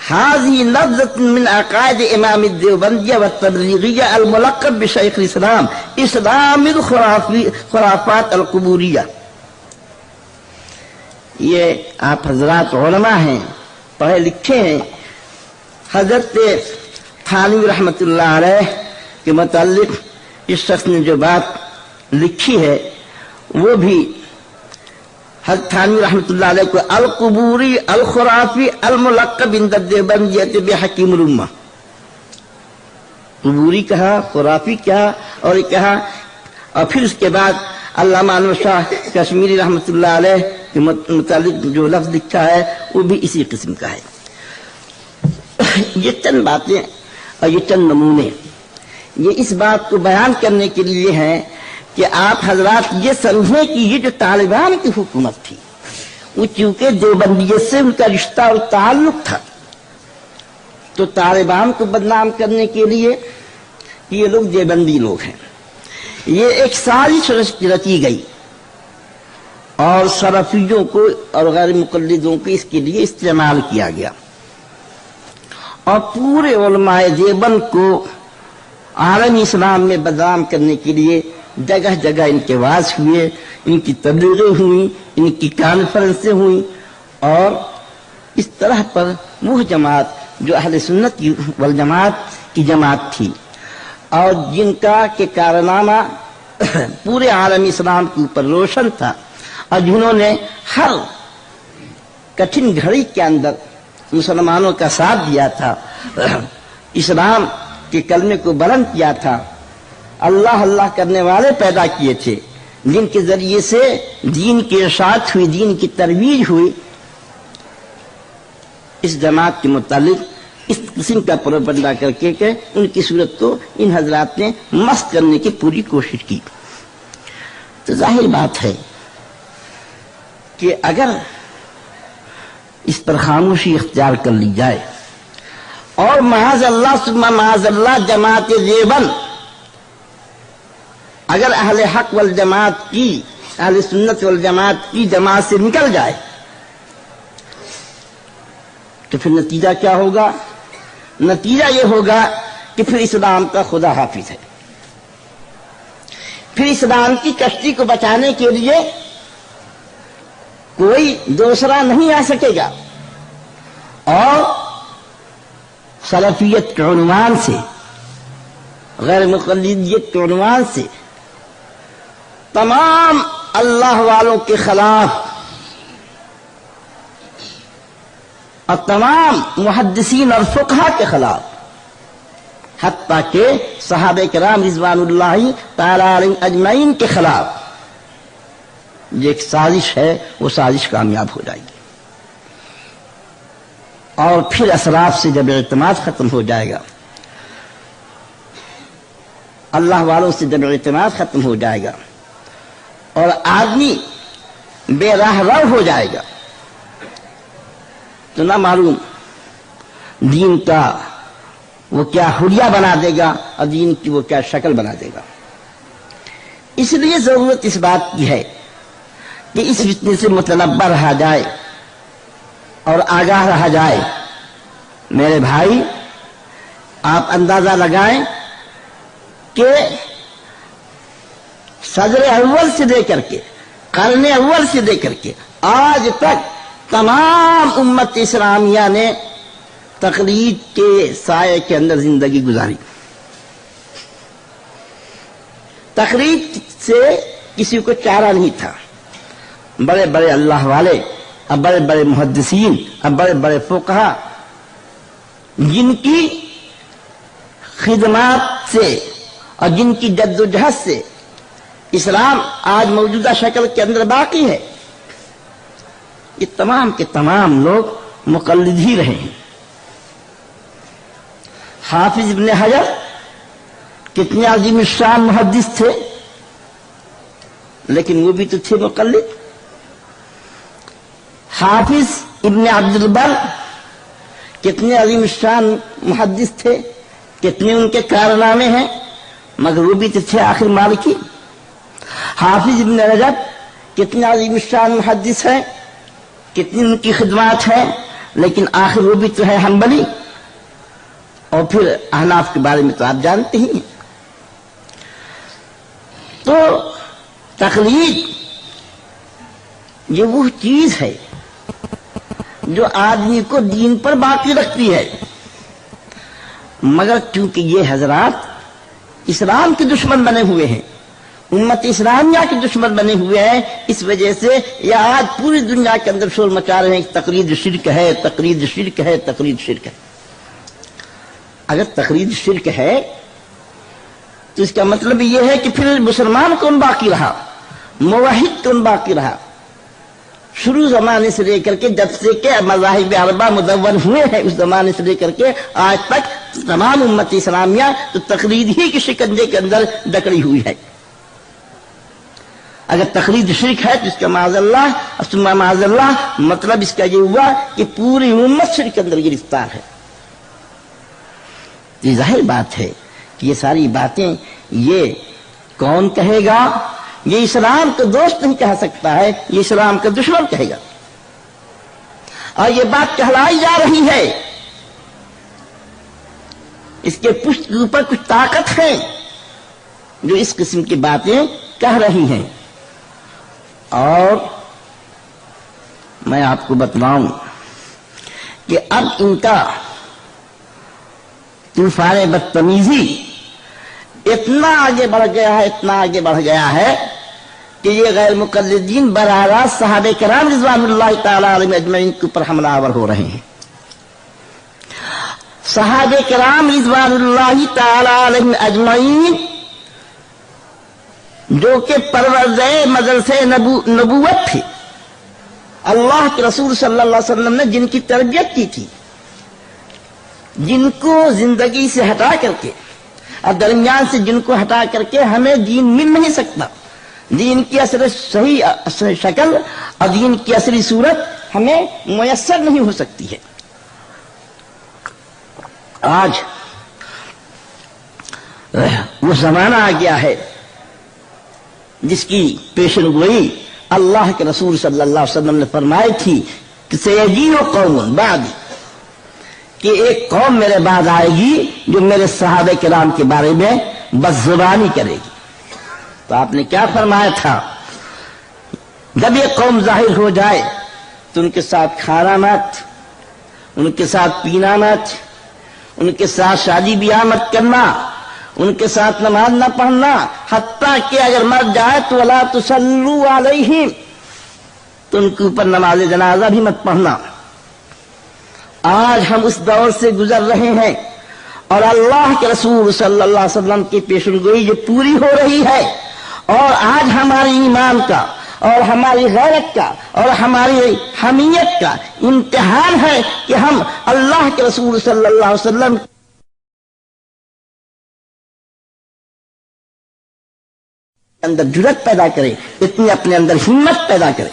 هذه لفظة من عقائد امام الدیوبندیہ والتبلیغیہ الملقب بشیخ الاسلام اسلام الخرافات القبوریہ۔ یہ آپ حضرات علماء ہیں، پڑھے لکھے ہیں، حضرت تھانوی رحمۃ اللہ علیہ کے متعلق اس شخص نے جو بات لکھی ہے وہ بھی حضرت تھانوی رحمۃ اللہ علیہ کو القبوری الخرافی الملقب عند الدیوبندیہ بحکیم الامہ، قبوری کہا، خرافی کہا، اور یہ کہا، اور پھر اس کے بعد علامہ انور شاہ کشمیری رحمۃ اللہ علیہ کے متعلق جو لفظ لکھا ہے وہ بھی اسی قسم کا ہے۔ یہ چند باتیں اور یہ چند نمونے یہ اس بات کو بیان کرنے کے لیے ہیں کہ آپ حضرات یہ سمجھیں کہ یہ جو طالبان کی حکومت تھی وہ چونکہ دیوبندیت سے ان کا رشتہ اور تعلق تھا، تو طالبان کو بدنام کرنے کے لیے یہ لوگ دیوبندی لوگ ہیں، یہ ایک سازش رچی گئی اور سلفیوں کو اور غیر مقلدوں کو اس کے لیے استعمال کیا گیا، اور پورے علماء دیوبند کو عالم اسلام میں بدنام کرنے کے لیے جگہ جگہ ان کے واعظ ہوئے، ان کی تبلیغیں ہوئیں، ان کی کانفرنسیں ہوئیں، اور اس طرح پر وہ جماعت جو اہل سنت والجماعت کی جماعت تھی اور جن کا کہ کارنامہ پورے عالم اسلام کے اوپر روشن تھا، اور جنہوں نے ہر کٹھن گھڑی کے اندر مسلمانوں کا ساتھ دیا تھا، اسلام کے کلمے کو بلند کیا تھا، اللہ اللہ کرنے والے پیدا کیے تھے، جن کے ذریعے سے دین کی اشاعت ہوئی، دین کی ترویج ہوئی۔ اس جماعت کے متعلق اس قسم کا پروپگنڈا کر کے کہ ان کی صورت کو ان حضرات نے مست کرنے کی پوری کوشش کی۔ تو ظاہر بات ہے کہ اگر اس پر خاموشی اختیار کر لی جائے اور معاذ اللہ ثم معاذ اللہ جماعت دیوبند اگر اہل حق والجماعت کی، اہل سنت والجماعت کی جماعت سے نکل جائے تو پھر نتیجہ کیا ہوگا؟ نتیجہ یہ ہوگا کہ پھر اسلام کا خدا حافظ ہے، پھر اسلام کی کشتی کو بچانے کے لیے کوئی دوسرا نہیں آ سکے گا، اور سلفیت کے عنوان سے، غیر مقلدیت کے عنوان سے تمام اللہ والوں کے خلاف اور تمام محدثین اور فقہا کے خلاف حتیٰ کہ صحابہ کرام رضوان اللہ تعالی علیہم اجمعین کے خلاف یہ ایک سازش ہے، وہ سازش کامیاب ہو جائے گی، اور پھر اسراف سے جب اعتماد ختم ہو جائے گا، اللہ والوں سے جب اعتماد ختم ہو جائے گا اور آدمی بے راہ رو ہو جائے گا، تو نہ معلوم دین کا وہ کیا حلیہ بنا دے گا اور دین کی وہ کیا شکل بنا دے گا۔ اس لیے ضرورت اس بات کی ہے کہ اس فتنے سے متنبہ رہا جائے اور آگاہ رہا جائے۔ میرے بھائی، آپ اندازہ لگائیں کہ صدر اول سے لے کر کے قرن اول سے لے کر کے آج تک تمام امت اسلامیہ نے تقلید کے سائے کے اندر زندگی گزاری۔ تقلید سے کسی کو چارہ نہیں تھا۔ بڑے بڑے اللہ والے، اب بڑے بڑے محدثین، اب بڑے بڑے فقہا، جن کی خدمات سے اور جن کی جد و جہد سے اسلام آج موجودہ شکل کے اندر باقی ہے، یہ تمام کے تمام لوگ مقلد ہی رہے ہیں۔ حافظ ابن حجر کتنے عظیم الشان محدث تھے، لیکن وہ بھی تو تھے مقلد۔ حافظ ابن عبد البر کتنے عظیم الشان محدث تھے، کتنے ان کے کارنامے ہیں، مگر وہ بھی تو تھے آخر مالکی۔ حافظ ابن رجب کتنے عظیم الشان محدث ہیں، کتنی ان کی خدمات ہیں، لیکن آخر وہ بھی تو ہے حنبلی۔ اور پھر احناف کے بارے میں تو آپ جانتے ہی ہیں۔ تو تقلید یہ وہ چیز ہے جو آدمی کو دین پر باقی رکھتی ہے، مگر چونکہ یہ حضرات اسلام کے دشمن بنے ہوئے ہیں، امت اسلامیہ کے دشمن بنے ہوئے ہیں، اس وجہ سے یہ آج پوری دنیا کے اندر شور مچا رہے ہیں کہ تقلید شرک ہے، تقلید شرک ہے، تقلید شرک ہے۔ اگر تقلید شرک ہے تو اس کا مطلب یہ ہے کہ پھر مسلمان کون باقی رہا، موحد کون باقی رہا؟ شروع زمانے سے لے کر کے جب سے کہ مذاہب اربعہ مدون ہوئے ہیں، اس زمانے سے لے کر کے آج تک تمام امت اسلامیہ تو تقلید ہی کے شکنجے کے اندر جکڑی ہوئی ہے۔ اگر تقلید شرک ہے تو اس کا معاذ اللہ ثم معاذ اللہ مطلب اس کا یہ ہوا کہ پوری امت شرک کے اندر گرفتار ہے۔ یہ ظاہر بات ہے کہ یہ ساری باتیں یہ کون کہے گا؟ یہ اسلام کا دوست نہیں کہہ سکتا ہے، یہ اسلام کا دشمن کہے گا۔ اور یہ بات کہلائی جا رہی ہے، اس کے پشت کے اوپر کچھ طاقت ہے جو اس قسم کی باتیں کہہ رہی ہیں۔ اور میں آپ کو بتلاؤں کہ اب ان کا طوفان بدتمیزی اتنا آگے بڑھ گیا ہے، اتنا آگے بڑھ گیا ہے کہ یہ غیر مقلدین براہ راست صحابہ کرام رضوان اللہ تعالی علیہم اجمعین کے اوپر حملہ آور ہو رہے ہیں۔ صحابہ کرام رضوان اللہ تعالی علیہم اجمعین جو کہ پروردہ مدرسہ نبوت تھے، اللہ کے رسول صلی اللہ علیہ وسلم نے جن کی تربیت کی تھی، جن کو زندگی سے ہٹا کر کے اور درمیان سے جن کو ہٹا کر کے ہمیں دین مل نہیں سکتا، دین کی اصل صحیح اصل شکل اور دین کی اصلی صورت ہمیں میسر نہیں ہو سکتی ہے۔ آج وہ زمانہ آ گیا ہے جس کی پیشن گوئی اللہ کے رسول صلی اللہ علیہ وسلم نے فرمائی تھی کہ سیجیء قوم بعدی، کہ ایک قوم میرے بعد آئے گی جو میرے صحابہ کرام کے بارے میں بد زبانی کرے گی۔ تو آپ نے کیا فرمایا تھا؟ جب یہ قوم ظاہر ہو جائے تو ان کے ساتھ کھانا مت، ان کے ساتھ پینا مت، ان کے ساتھ شادی بیاہ مت کرنا، ان کے ساتھ نماز نہ پڑھنا، حتیٰ کہ اگر مر جائے تو وَلَا تُصَلُّوا عَلَيْهِمْ، تو ان کے اوپر نماز جنازہ بھی مت پڑھنا۔ آج ہم اس دور سے گزر رہے ہیں اور اللہ کے رسول صلی اللہ علیہ وسلم کی پیشنگوئی جو پوری ہو رہی ہے، اور آج ہماری ایمان کا اور ہماری غیرت کا اور ہماری حمیت کا امتحان ہے کہ ہم اللہ کے رسول صلی اللہ علیہ وسلم اندر جرأت پیدا کرے، اتنی اپنے اندر ہمت پیدا کرے۔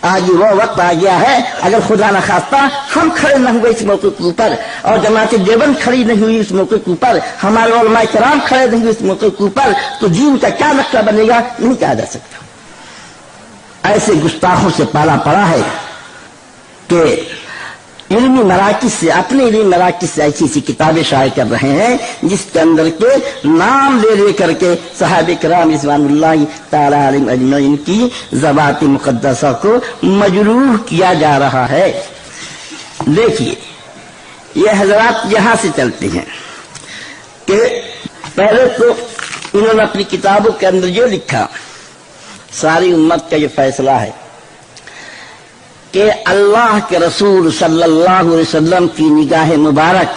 آج وہ وقت آ گیا ہے، اگر خدا نہ خواستہ ہم کھڑے نہ ہوئے اس موقع کے اوپر، اور جماعت دیوبند کھڑی نہیں ہوئی اس موقع کے اوپر، ہمارے علماء کرام کھڑے نہیں ہوئے اس موقع کے اوپر، تو دین کا کیا نقشہ بنے گا نہیں کہا جا سکتا۔ ایسے گستاخوں سے پالا پڑا ہے کہ علمی مراکز سے، اپنے علمی مراکز سے ایسی ایسی کتابیں شائع کر رہے ہیں جس کے اندر کے نام لے لے کر کے صحابہ کرام رضوان اللہ تعالی علیہم اجمعین کی ذوات مقدسہ کو مجروح کیا جا رہا ہے۔ دیکھیے، یہ حضرات یہاں سے چلتے ہیں کہ پہلے تو انہوں نے اپنی کتابوں کے اندر جو لکھا، ساری امت کا یہ فیصلہ ہے کہ اللہ کے رسول صلی اللہ علیہ وسلم کی نگاہ مبارک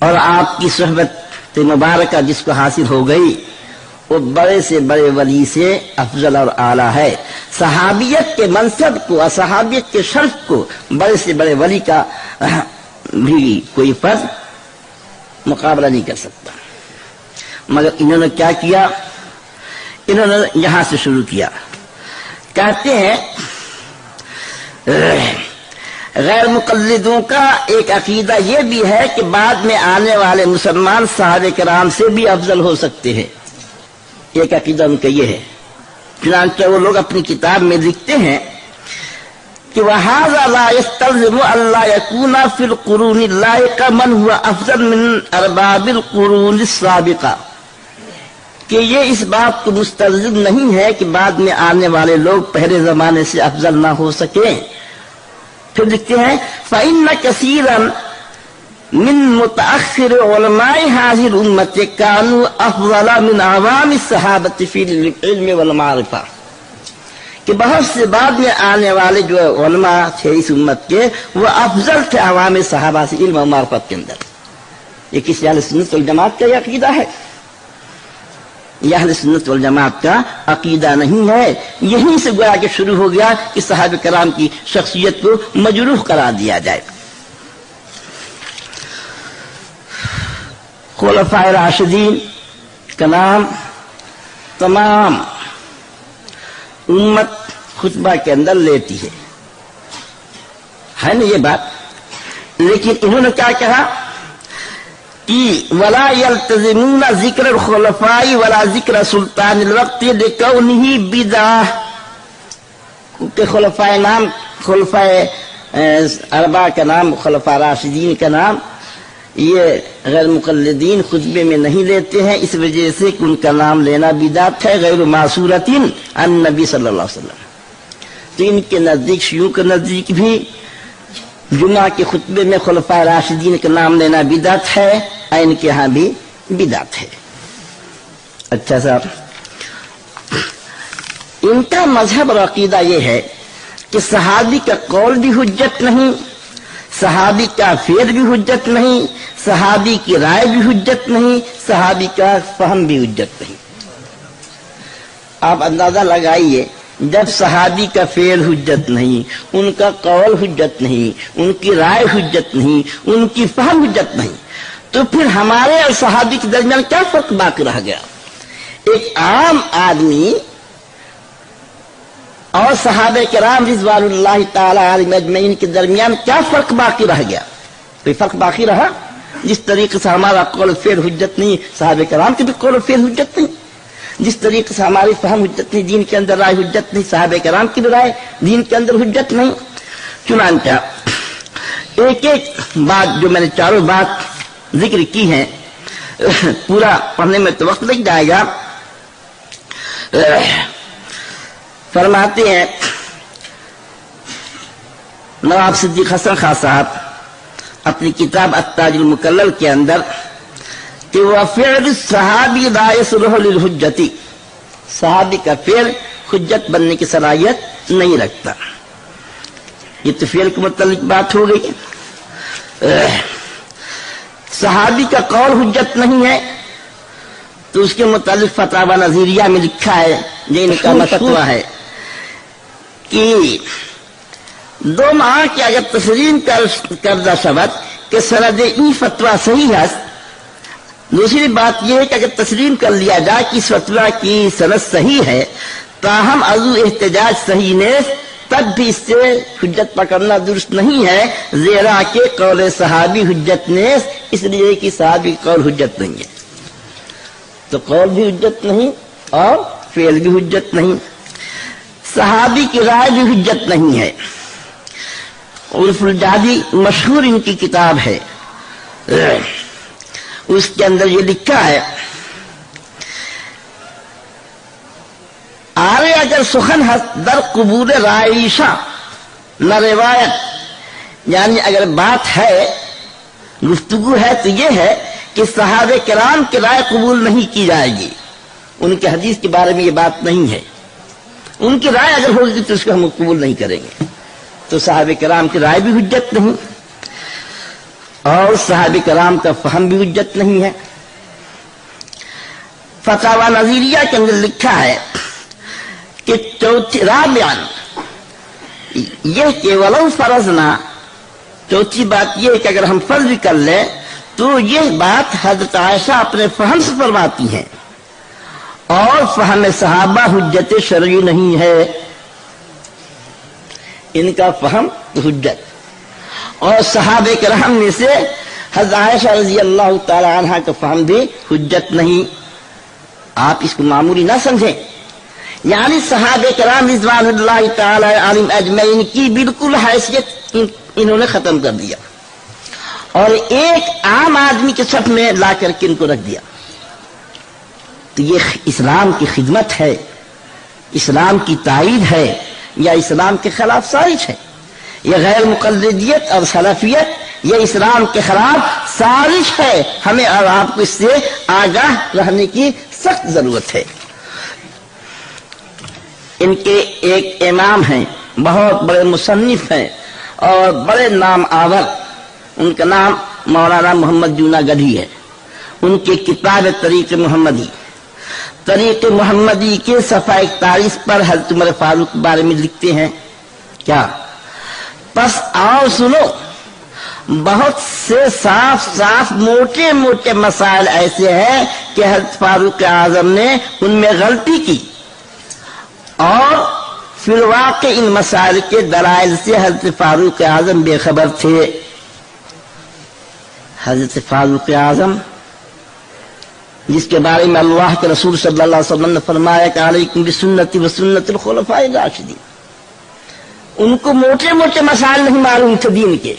اور آپ کی صحبت مبارکہ جس کو حاصل ہو گئی، وہ بڑے سے بڑے ولی سے افضل اور اعلیٰ ہے۔ صحابیت کے منصب کو اور صحابیت کے شرف کو بڑے سے بڑے ولی کا بھی کوئی فرد مقابلہ نہیں کر سکتا۔ مگر انہوں نے کیا کیا؟ انہوں نے یہاں سے شروع کیا، کہتے ہیں غیر مقلدوں کا ایک عقیدہ یہ بھی ہے کہ بعد میں آنے والے مسلمان صحابہ کرام سے بھی افضل ہو سکتے ہیں۔ ایک عقیدہ ان کا یہ ہے۔ چنانچہ وہ لوگ اپنی کتاب میں لکھتے ہیں کہ وَهَذَا لَا يَسْتَلْزِمُ أَلَّا يَكُونَ فِي الْقُرُونِ اللَّائِقَ مَنْ هُوَ أَفْضَلُ مِنْ أَرْبَابِ الْقُرُونِ السَّابِقَةِ، کہ یہ اس بات کو مستلزم نہیں ہے کہ بعد میں آنے والے لوگ پہلے زمانے سے افضل نہ ہو سکیں۔ پھر لکھتے ہیں فَإِنَّ كَثِيرًا مِنْ مُتَأَخِّرِ عُلَمَاءِ هَذِهِ الْأُمَّةِ كَانُوا أَفْضَلَ مِنْ عَوَامِ الصَّحَابَةِ فِي الْعِلْمِ وَالْمَعْرِفَةِ، کہ بہت سے بعد میں آنے والے جو علماء تھے اس امت کے، وہ افضل تھے عوام صحابہ سے علم و معرفت کے اندر۔ یہ کسی اہل سنت والجماعت کا یہ عقیدہ ہے؟ یہ اہل سنت والجماعت کا عقیدہ نہیں ہے۔ یہیں سے گویا کہ شروع ہو گیا کہ صحابہ کرام کی شخصیت کو مجروح قرار دیا جائے۔ خلفائے راشدین کا نام تمام امت خطبہ کے اندر لیتی ہے نا یہ بات، لیکن انہوں نے کیا کہا کہ ولا يلتزمون ذکر الخلفاء ولا ذکر سلطان الوقت لکونہ بدعہ، کہ خلفائے نام، خلفائے اربعہ کا نام، خلفاء راشدین کا نام یہ غیر مقلدین خطبے میں نہیں لیتے ہیں، اس وجہ سے کہ ان کا نام لینا بدعت ہے، غیر معصورۃ عن نبی صلی اللہ علیہ وسلم۔ تو ان کے نزدیک، شیوعیوں کے نزدیک بھی جمعہ کے خطبے میں خلفاء راشدین کا نام لینا بدعت ہے، اور ان کے ہاں بھی بدعت ہے۔ اچھا صاحب، ان کا مذہب اور عقیدہ یہ ہے کہ صحابی کا قول بھی حجت نہیں، صحابی کا فعل بھی حجت نہیں، صحابی کی رائے بھی حجت نہیں، صحابی کا فہم بھی حجت نہیں۔ آپ اندازہ لگائیے، جب صحابی کا فعل حجت نہیں، ان کا قول حجت نہیں، ان کی رائے حجت نہیں، ان کی فہم حجت نہیں، تو پھر ہمارے اور صحابی کے درمیان کیا فرق باقی رہ گیا؟ ایک عام آدمی اور صحابہ کرام رضوان اللہ تعالی علیہم اجمعین کے درمیان کیا فرق باقی رہ گیا؟ کوئی فرق باقی رہا؟ جس طریقے سے ہمارا قول فعل حجت نہیں، صحابہ کرام کے بھی قول فعل حجت نہیں، جس طریقے سے ہماری فہم حجت نہیں، دین کے اندر رائے حجت نہیں، صحابہ کرام کی رائے دین کے اندر حجت نہیں۔ چنانچہ ایک ایک بات جو میں نے چاروں بات ذکر کی ہیں، پورا پڑھنے میں تو وقت لگ جائے گا۔ فرماتے ہیں نواب صدیق حسن خان صاحب اپنی کتاب التاج المکلل کے اندر کہ وَفِعْلُ الصَّحَابِ لَا يَصْلُحُ لِلْحُجَّةِ، صحابی کا فعل حجت بننے کی صلاحیت نہیں رکھتا۔ یہ تو فعل کے متعلق بات ہو گئی۔ صحابی کا قول حجت نہیں ہے تو اس کے متعلق فتاوی نظیریہ میں لکھا ہے، یہ ان کا فتویٰ ہے کہ 2 ماہ کی اگر تسلیم کردہ شود کہ سند ای فتویٰ صحیح ہے. دوسری بات یہ ہے کہ اگر تسلیم کر لیا جائے کہ اس فتویٰ کی سند صحیح ہے تاہم عضو احتجاج صحیح نیست، تب بھی اس سے حجت پکڑنا درست نہیں ہے، زیرا کہ قول صحابی حجت نیست، اس لیے کہ صحابی قول حجت نہیں ہے. تو قول بھی حجت نہیں اور فعل بھی حجت نہیں، صحابی کی رائے بھی حجت نہیں ہے. عرف الجادی مشہور ان کی کتاب ہے، اس کے اندر یہ لکھا ہے آرے اگر سخن ہست در قبول رائشہ نہ روایت، یعنی اگر بات ہے گفتگو ہے تو یہ ہے کہ صحابہ کرام کی رائے قبول نہیں کی جائے گی، ان کے حدیث کے بارے میں یہ بات نہیں ہے، ان کی رائے اگر ہوگی تو اس کو ہم قبول نہیں کریں گے. تو صحابہ کرام کی رائے بھی حجت نہیں اور صحابہ کرام کا فہم بھی حجت نہیں ہے. فتاوی نظیریہ کے اندر لکھا ہے کہ رابعاً یہ کہ ولو فرضنا، چوتھی بات یہ ہے کہ اگر ہم فرض بھی کر لیں تو یہ بات حضرت عائشہ اپنے فہم سے فرماتی ہیں اور فہم صحابہ حجت شرعی نہیں ہے، ان کا فہم حجت، اور صحابہ کرام میں سے حضرت عائشہ رضی اللہ تعالی عنہ کا فہم بھی حجت نہیں. آپ اس کو معمولی نہ سمجھیں، یعنی صحابہ کرام رضوان اللہ تعالی علیہم اجمعین کی بالکل حیثیت انہوں نے ختم کر دیا اور ایک عام آدمی کے صف میں لا کر کے ان کو رکھ دیا. تو یہ اسلام کی خدمت ہے، اسلام کی تائید ہے یا اسلام کے خلاف سازش ہے؟ یہ غیر مقلدیت اور سلفیت یہ اسلام کے خلاف سازش ہے. ہمیں اور آپ کو اس سے آگاہ رہنے کی سخت ضرورت ہے. ان کے ایک امام ہیں، بہت بڑے مصنف ہیں اور بڑے نام آور، ان کا نام مولانا محمد جوناگڑھی ہے. ان کی کتاب طریق محمدی، طریق محمدی کے صفحہ 41 پر حضرت عمر فاروق کے بارے میں لکھتے ہیں کیا؟ پس آؤ سنو، بہت سے صاف موٹے موٹے مسائل ایسے ہیں کہ حضرت فاروق اعظم نے ان میں غلطی کی اور فی الواقع ان مسائل کے دلائل سے حضرت فاروق اعظم بے خبر تھے. حضرت فاروق اعظم جس کے بارے میں اللہ کے رسول صلی اللہ علیہ وسلم نے فرمایا کہ علیکم بسنتی و سنت الخلفاء الراشدین، ان کو موٹے موٹے مسائل نہیں معلوم تھے دین کے.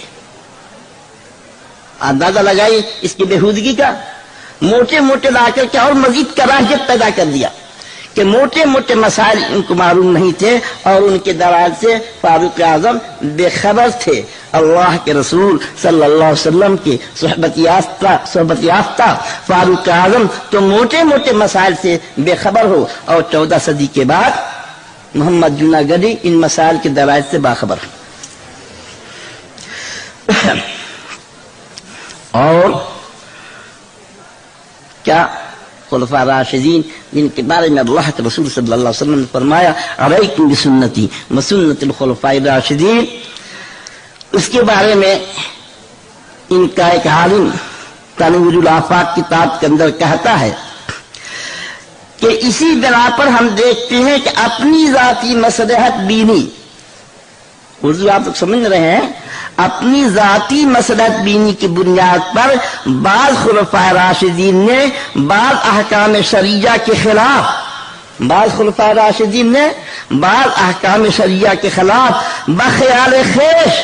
اندازہ لگائی اس کی بےہودگی کا، موٹے موٹے لا کر کے اور مزید کراہیت پیدا کر دیا کہ موٹے موٹے مسائل ان کو معلوم نہیں تھے اور ان کے دلائل سے فاروق اعظم بے خبر تھے. اللہ کے رسول صلی اللہ علیہ وسلم کے صحبت یافتہ فاروق اعظم تو موٹے موٹے مسائل سے بے خبر ہو، اور 14 صدی کے بعد محمد جوناگڑھی ان مسائل کے دلائل سے باخبر ہو. اور کیا خلفاء راشدین جن کے بارے میں اللہ کے رسول صلی اللہ علیہ وسلم نے فرمایا علیکم بسنتی و سنت الخلفاء الراشدین، اس کے بارے میں ان کا ایک عالم تنویر الآفاق کتاب کے اندر کہتا ہے کہ اسی بنا پر ہم دیکھتے ہیں کہ اپنی ذاتی مصلحت بینی، اردو آپ لوگ سمجھ رہے ہیں، اپنی ذاتی مصلحت بینی کی بنیاد پر بعض خلفاء راشدین نے بعض احکام شریعہ کے خلاف، بعض خلفاء راشدین نے بعض احکام شریعہ کے خلاف بخیال خیش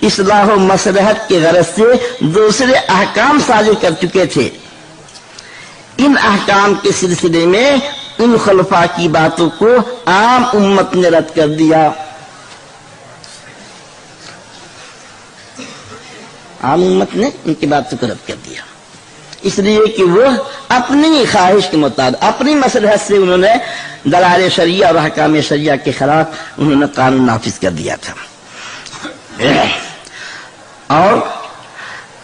اصلاح و مصلحت کے غرض سے دوسرے احکام صادر کر چکے تھے. ان احکام کے سلسلے میں ان خلفاء کی باتوں کو عام امت نے رد کر دیا. عام امت نے ان کی باتوں کو رد کر دیا اس لیے کہ وہ اپنی خواہش کے مطابق اپنی مصلحت سے انہوں نے دلائل شریعہ اور احکام شریعہ کے خلاف انہوں نے قانون نافذ کر دیا تھا. اور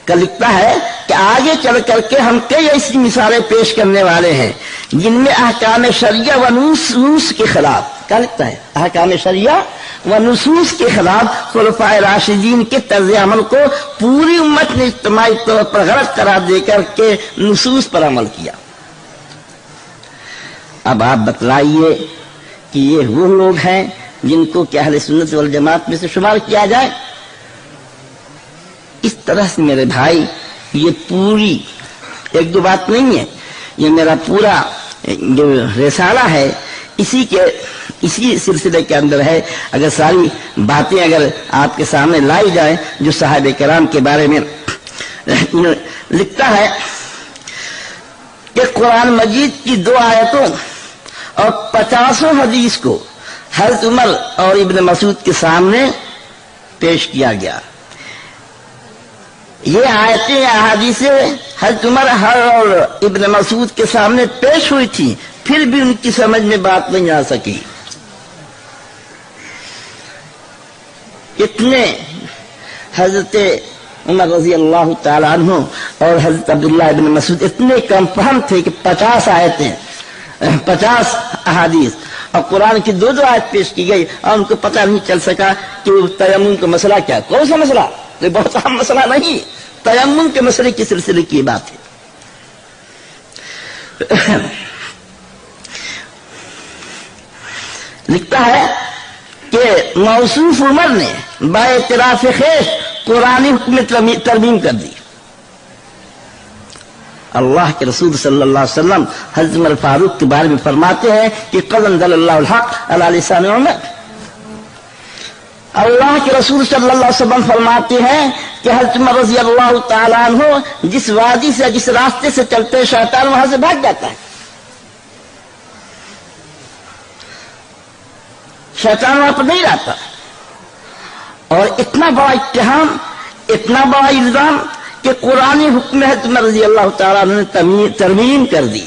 کا لکھتا ہے کہ آگے چل کر کے ہم کئی ایسی مثالیں پیش کرنے والے ہیں جن میں احکام شریعہ و نصوص کے خلاف، کیا لکھتا ہے، احکام شریعہ و نصوص کے خلاف خلفائے راشدین کے طرز عمل کو پوری امت نے اجتماعی طور پر غلط قرار دے کر کے نصوص پر عمل کیا۔ اب آپ بتلائیے کہ یہ وہ لوگ ہیں جن کو کہ اہل سنت والجماعت میں سے شمار کیا جائے؟ اس طرح سے میرے بھائی یہ پوری ایک دو بات نہیں ہے، یہ میرا پورا جو رسالہ ہے اسی سلسلے کے اندر ہے۔ اگر ساری باتیں اگر آپ کے سامنے لائی جائیں جو صحابہ کرام کے بارے میں لکھتا ہے کہ قرآن مجید کی 2 آیتوں اور 50 حدیث کو حضرت عمر اور ابن مسعود کے سامنے پیش کیا گیا۔ یہ آیتیں احادیثیں حضرت عمر اور ابن مسعود کے سامنے پیش ہوئی تھی، پھر بھی ان کی سمجھ میں بات نہیں آ سکی۔ اتنے حضرت عمر رضی اللہ تعالی عنہ اور حضرت عبداللہ ابن مسعود اتنے کم فہم تھے کہ 50 آیتیں، 50 احادیث اور قرآن کی 2 آیت پیش کی گئی اور ان کو پتہ نہیں چل سکا کہ تیمم کا مسئلہ کیا، کون سا مسئلہ، یہ بہت اہم مسئلہ نہیں، تیمم کے مسئلے کے سلسلے کی بات ہے۔ لکھتا ہے کہ موصوف عمر نے باعتراف خیش قرآنی حکم ترمیم کر دی۔ اللہ کے رسول صلی اللہ علیہ وسلم حضرت عمر فاروق کے بارے میں فرماتے ہیں کہ قد انزل اللہ الحق علی لسان عمر۔ اللہ کے رسول صلی اللہ علیہ وسلم فرماتے ہیں کہ حضرت عمر رضی اللہ تعالیٰ عنہ جس وادی سے جس راستے سے چلتے شیطان وہاں سے بھاگ جاتا ہے، شیطان وہاں پر نہیں رہتا، اور اتنا بڑا اتہام، اتنا بڑا الزام کہ قرآن حکم حضرت عمر رضی اللہ تعالیٰ عنہ نے ترمیم کر دی۔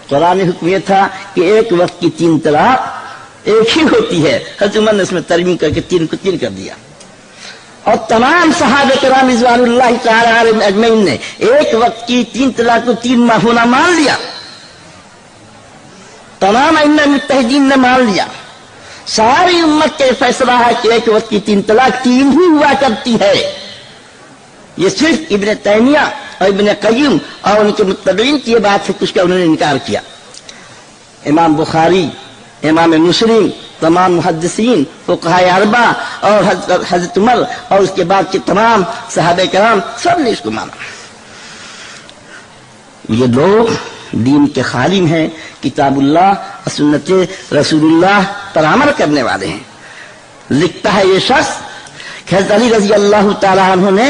قرآن حکم یہ تھا کہ ایک وقت کی 3 طلاق ایک ہی ہوتی ہے، حضرت عمر نے اس میں ترمیم کر کے 3 کو 3 کر دیا، اور تمام صحابہ کرام رضوان اللہ تعالی علیہم اجمعین نے ایک وقت کی 3 طلاق کو 3 ہونا مان لیا، تمام ائمہ مجتہدین نے مان لیا۔ ساری امت کے فیصلہ ہے کہ ایک وقت کی 3 طلاق 3 ہی ہوا کرتی ہے۔ یہ صرف ابن تیمیہ اور ابن قیم اور ان کے متبعین کی یہ بات ہے، کچھ کا انہوں نے انکار کیا۔ امام بخاری، امام مسلم، تمام محدثین، فقہاء اربعہ اور حضرت عمر اور اس کے بعد کے تمام صحابہ کرام سب نے اس کو مانا۔ یہ لوگ دین کے خادم ہیں، کتاب اللہ اور سنت رسول اللہ پر عمل کرنے والے ہیں۔ لکھتا ہے یہ شخص کہ حضرت علی رضی اللہ تعالیٰ عنہ نے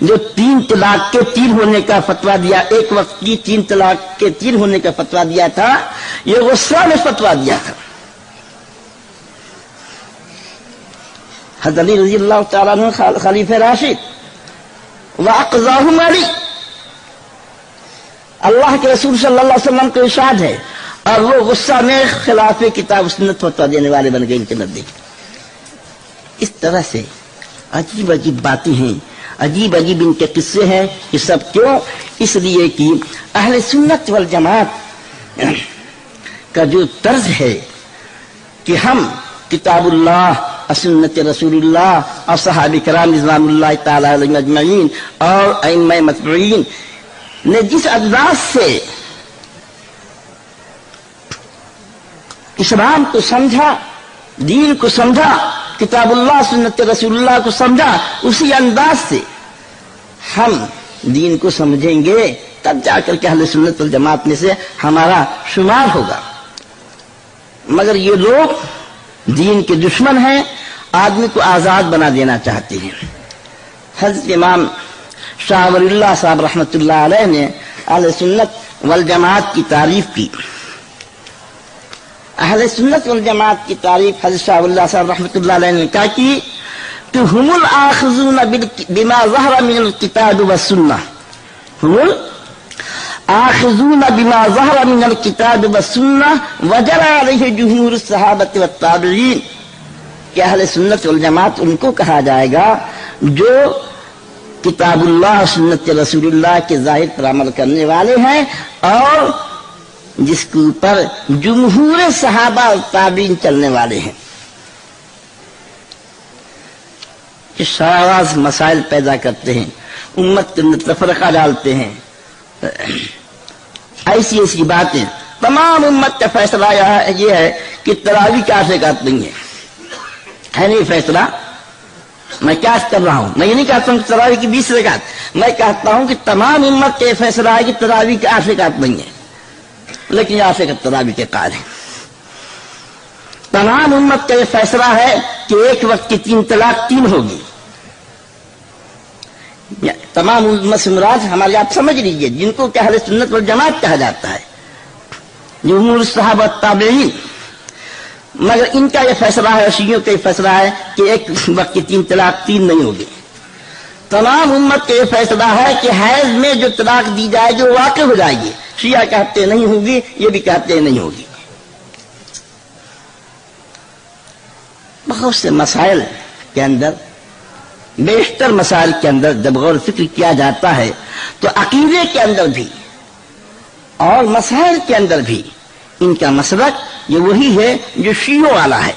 جو 3 طلاق کے 3 ہونے کا فتویٰ دیا، ایک وقت کی 3 طلاق کے 3 ہونے کا فتویٰ دیا تھا، یہ غصہ میں فتویٰ دیا تھا۔ حضرت علی رضی اللہ تعالیٰ عنہ خلیفہ راشد وَأَقْضَاهُمْ عَلِي، اللہ کے رسول صلی اللہ علیہ وسلم کا ارشاد ہے، اور وہ غصہ میں خلاف کتاب سنت فتویٰ دینے والے بن گئے ان کے نزدیک۔ اس طرح سے عجیب عجیب باتیں ہیں، عجیب عجیب ان کے قصے ہیں۔ یہ سب کیوں؟ اس لیے کہ اہل سنت والجماعت کا جو طرز ہے کہ ہم کتاب اللہ اور سنت رسول اللہ اور صحابہ کرام رضوان اللہ تعالی علیہم اجمعین اور ائمہ متبوعین نے جس انداز سے اسلام کو سمجھا، دین کو سمجھا، کتاب اللہ سنت رسول اللہ کو سمجھا، اسی انداز سے ہم دین کو سمجھیں گے، تب جا کر کے اہل سنت والجماعت میں سے ہمارا شمار ہوگا۔ مگر یہ لوگ دین کے دشمن ہیں، آدمی کو آزاد بنا دینا چاہتے ہیں۔ حضرت امام شاہ ولی اللہ صاحب رحمۃ اللہ علیہ نے اہل سنت والجماعت کی تعریف کی۔ اہل سنت والجماعت کی تعریف حضرت شاہ ولی اللہ صاحب رحمۃ اللہ علیہ نے کہا کہ ہم الآخذون بما ظہر من الکتاب والسنہ، ہم الآخذون بما ظہر من الکتاب والسنہ وجرى علیہ جمہور الصحابۃ والتابعین، کہ اہل سنت والجماعت ان کو کہا جائے گا جو کتاب اللہ سنت رسول اللہ کے ظاہر پر عمل کرنے والے ہیں اور جس کے اوپر جمہور صحابہ اور تابعین چلنے والے ہیں. کہ شاذ مسائل پیدا کرتے ہیں، امت کے اندر تفرقہ ڈالتے ہیں، ایسی ایسی باتیں. تمام امت کا فیصلہ یہ ہے کہ تراویح کا 8 رکعت نہیں ہے نہیں فیصلہ. میں کیا کر رہا ہوں؟ میں یہ نہیں کہتا ہوں کہ تراویح کی 20 رکعت، میں کہتا ہوں کہ تمام امت کا یہ فیصلہ ہے کہ تراویح کی 8 رکعت نہیں ہے، لیکن یہ 8 رکعت تراویح کے قائل ہیں. تمام امت کا یہ فیصلہ ہے کہ ایک وقت کی 3 طلاق 3 ہوگی. تمام امت سے مراد ہمارے آپ سمجھ لیجئے جن کو کہ اہل سنت والجماعت کہا جاتا ہے، جمہور صحابہ تابعین. مگر ان کا یہ فیصلہ ہے، شیعوں کا یہ فیصلہ ہے کہ ایک وقت کی 3 طلاق 3 نہیں ہوگی. تمام امت کا یہ فیصلہ ہے کہ حیض میں جو طلاق دی جائے گی وہ واقع ہو جائے گی. شیعہ کہتے نہیں ہوگی، یہ بھی کہتے نہیں ہوگی. بہت سے مسائل کے اندر، بیشتر مسائل کے اندر جب غور فکر کیا جاتا ہے تو عقیدے کے اندر بھی اور مسائل کے اندر بھی ان کا مسلک یہ وہی ہے جو شیعوں والا ہے.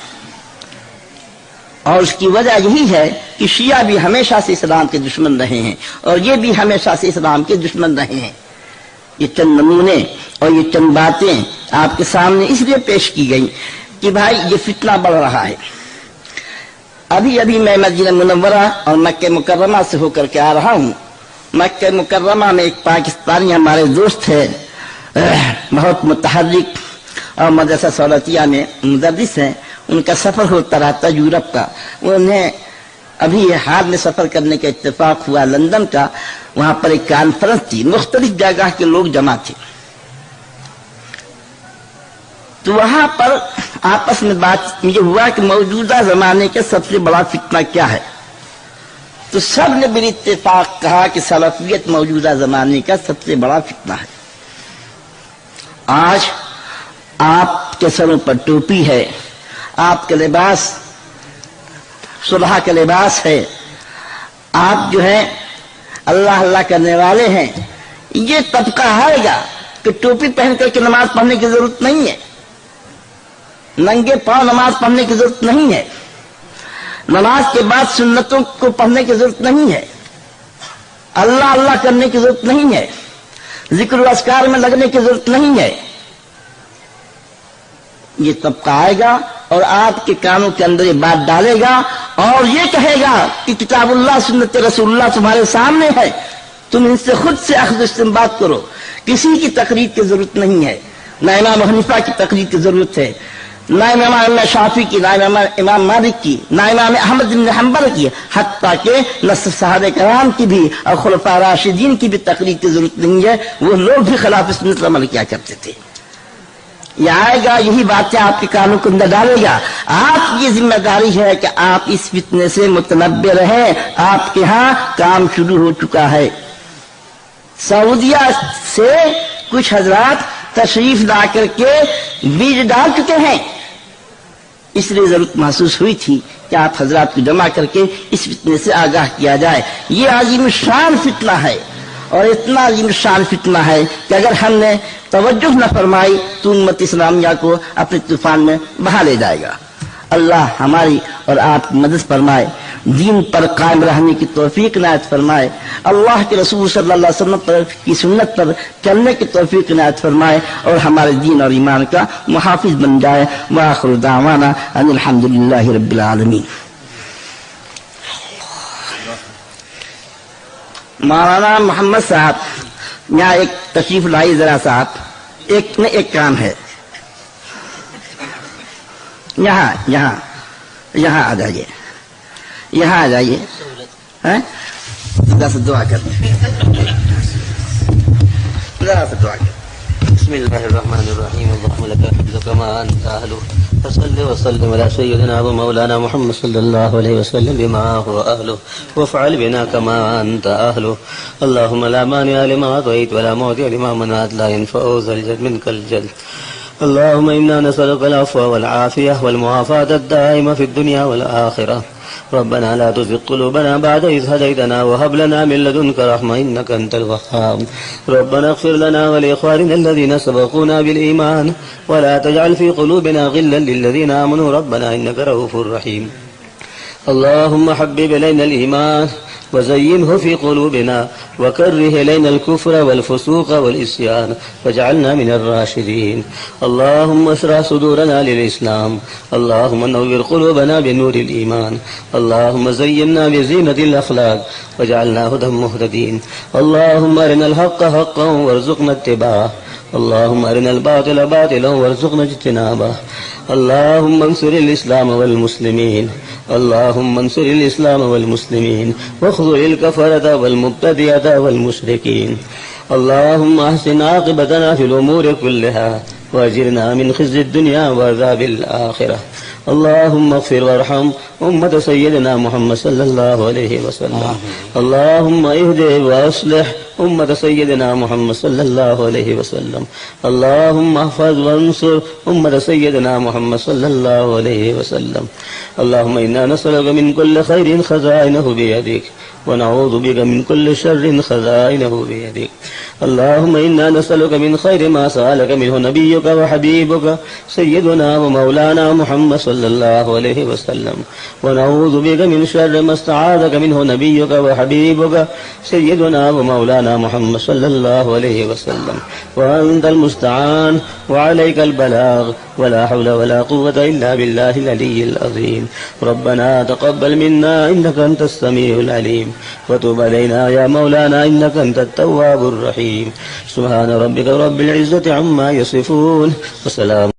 اور اس کی وجہ یہی ہے کہ شیعہ بھی ہمیشہ سے اسلام کے دشمن رہے ہیں اور یہ بھی ہمیشہ سے اسلام کے دشمن رہے ہیں. یہ چند نمونے اور یہ چند باتیں آپ کے سامنے اس لیے پیش کی گئی کہ بھائی یہ فتنہ بڑھ رہا ہے. ابھی میں مسجد منورہ اور مکہ مکرمہ سے ہو کر کے آ رہا ہوں. مکہ مکرمہ میں ایک پاکستانی ہمارے دوست ہے، بہت متحرک اور مدرسہ سولتیہ میں مدرس ہیں. ان کا سفر ہوتا رہتا یورپ کا. انہیں ابھی حال میں سفر کرنے کا اتفاق ہوا لندن کا. وہاں پر ایک کانفرنس تھی، مختلف جگہ کے لوگ جمع تھے. تو وہاں پر آپس میں بات یہ ہوا کہ موجودہ زمانے کے سب سے بڑا فتنہ کیا ہے. تو سب نے بال اتفاق کہا کہ سلفیت موجودہ زمانے کا سب سے بڑا فتنہ ہے. آج آپ کے سروں پر ٹوپی ہے، آپ کا لباس صبح کا لباس ہے، آپ جو ہے اللہ اللہ کرنے والے ہیں. یہ طبقہ آئے گا کہ ٹوپی پہن کر کے نماز پڑھنے کی ضرورت نہیں ہے، ننگے پاؤں نماز پڑھنے کی ضرورت نہیں ہے، نماز کے بعد سنتوں کو پڑھنے کی ضرورت نہیں ہے، اللہ اللہ کرنے کی ضرورت نہیں ہے، ذکر و اذکار میں لگنے کی ضرورت نہیں ہے. یہ طبقہ آئے گا اور آپ کے کانوں کے اندر یہ بات ڈالے گا اور یہ کہے گا کہ کتاب اللہ سنت رسول اللہ تمہارے سامنے ہے، تم ان سے خود سے اخذ استنباط کرو. کسی کی تقریر کی ضرورت نہیں ہے، نہ امام حنیفہ کی تقریر کی ضرورت ہے، نہ امام شافعی کی، نہ امام مالک کی، نہ امام احمد بن حنبل کی، حتیٰ کہ نہ صحابہ کرام کی بھی اور خلفاء راشدین کی بھی تقریر کی ضرورت نہیں ہے. وہ لوگ بھی خلاف سنت عمل کیا کرتے تھے. یہ آئے گا، یہی باتیں آپ کے کانوں کے اندر ڈالے گا. آپ کی ذمہ داری ہے کہ آپ اس فتنے سے متنبع رہیں. آپ کے ہاں کام شروع ہو چکا ہے. سعودیہ سے کچھ حضرات تشریف لا کر کے بیج ڈال چکے ہیں. اس لیے ضرورت محسوس ہوئی تھی کہ آپ حضرات کو جمع کر کے اس فتنے سے آگاہ کیا جائے. یہ عظیم شان فتنہ ہے اور اتنا عظیم شان فتنہ ہے کہ اگر ہم نے توجہ نہ فرمائی تو امت اسلامیہ کو اپنے طوفان میں بہا لے جائے گا. اللہ ہماری اور آپ کی مدد فرمائے، دین پر قائم رہنے کی توفیق عنایت فرمائے، اللہ کے رسول صلی اللہ علیہ وسلم کی سنت پر چلنے کی توفیق عنایت فرمائے اور ہمارے دین اور ایمان کا محافظ بن جائے. وآخر دعوانا ان الحمدللہ رب العالمین. مولانا محمد صاحب یہاں ایک تشریف لائی ذرا صاحب. ایک کام ہے، یہاں آ جائیے، یہاں آ جائیے. ذرا سے دعا کر، ذرا سے دعا کر. بسم الله الرحمن الرحيم. اللهم لك الحمد كما أنت أهله، فصل وسلم على سيدنا ومولانا محمد صلى الله عليه وسلم بما هو أهله، وافعل بنا كما أنت أهله. اللهم لا مانع لما أعطيت ولا معطي لما منعت، لا ينفع ذا الجد منك الجد. اللهم إنا نسألك العفو والعافية والمعافاة الدائمة في الدنيا والآخرة. ربنا لا تزغ قلوبنا بعد إذ هديتنا وهب لنا من لدنك رحمة إنك أنت الوهاب. ربنا اغفر لنا ولإخواننا الذين سبقونا بالإيمان ولا تجعل في قلوبنا غلا للذين آمنوا ربنا إنك رؤوف رحيم. اللهم حبب إلينا الإيمان وزينه في قلوبنا وكره إلينا الكفر والفسوق والعصيان واجعلنا من الراشدين. اللهم اشرح صدورنا للإسلام. اللهم نور قلوبنا بنور الإيمان. اللهم زينا بزينة الأخلاق واجعلنا هدى مهتدين. اللهم أرنا الحق حقا وارزقنا اتباعه. اللهم أرنا الباطل باطلا وارزقنا اجتنابه. اللهم انصر الإسلام والمسلمين. اللهم انصر الإسلام والمسلمين واخذل الكفرة والمبتدئة والمشركين. اللهم احسن عاقبتنا في الأمور كلها واجرنا من خزي الدنيا وعذاب الآخرة. اللهم اغفر وارحم أمة سيدنا محمد صلى الله عليه وسلم. اللهم اهدِ وأصلح أمة سيدنا محمد صلى الله عليه وسلم. اللهم احفظ وانصر أمة سيدنا محمد صلى الله عليه وسلم. اللهم إنا نسألك من كل خير خزائنه بيدك ونعوذ بك من كل شر خزائنه بيدك. اللهم إنا نسألك من خير ما سألك منه نبيك وحبيبك سيدنا ومولانا محمد صلى الله عليه وسلم ونعوذ بك من شر ما استعاذك منه نبيك وحبيبك سيدنا ومولانا محمد صلى الله عليه وسلم. وأنت المستعان وعليك البلاغ ولا حول ولا قوة إلا بالله العلي العظيم. ربنا تقبل منا إنك أنت السميع العليم وتب علينا يا مولانا إنك أنت التواب الرحيم. سبحان ربك رب العزة عما يصفون وسلام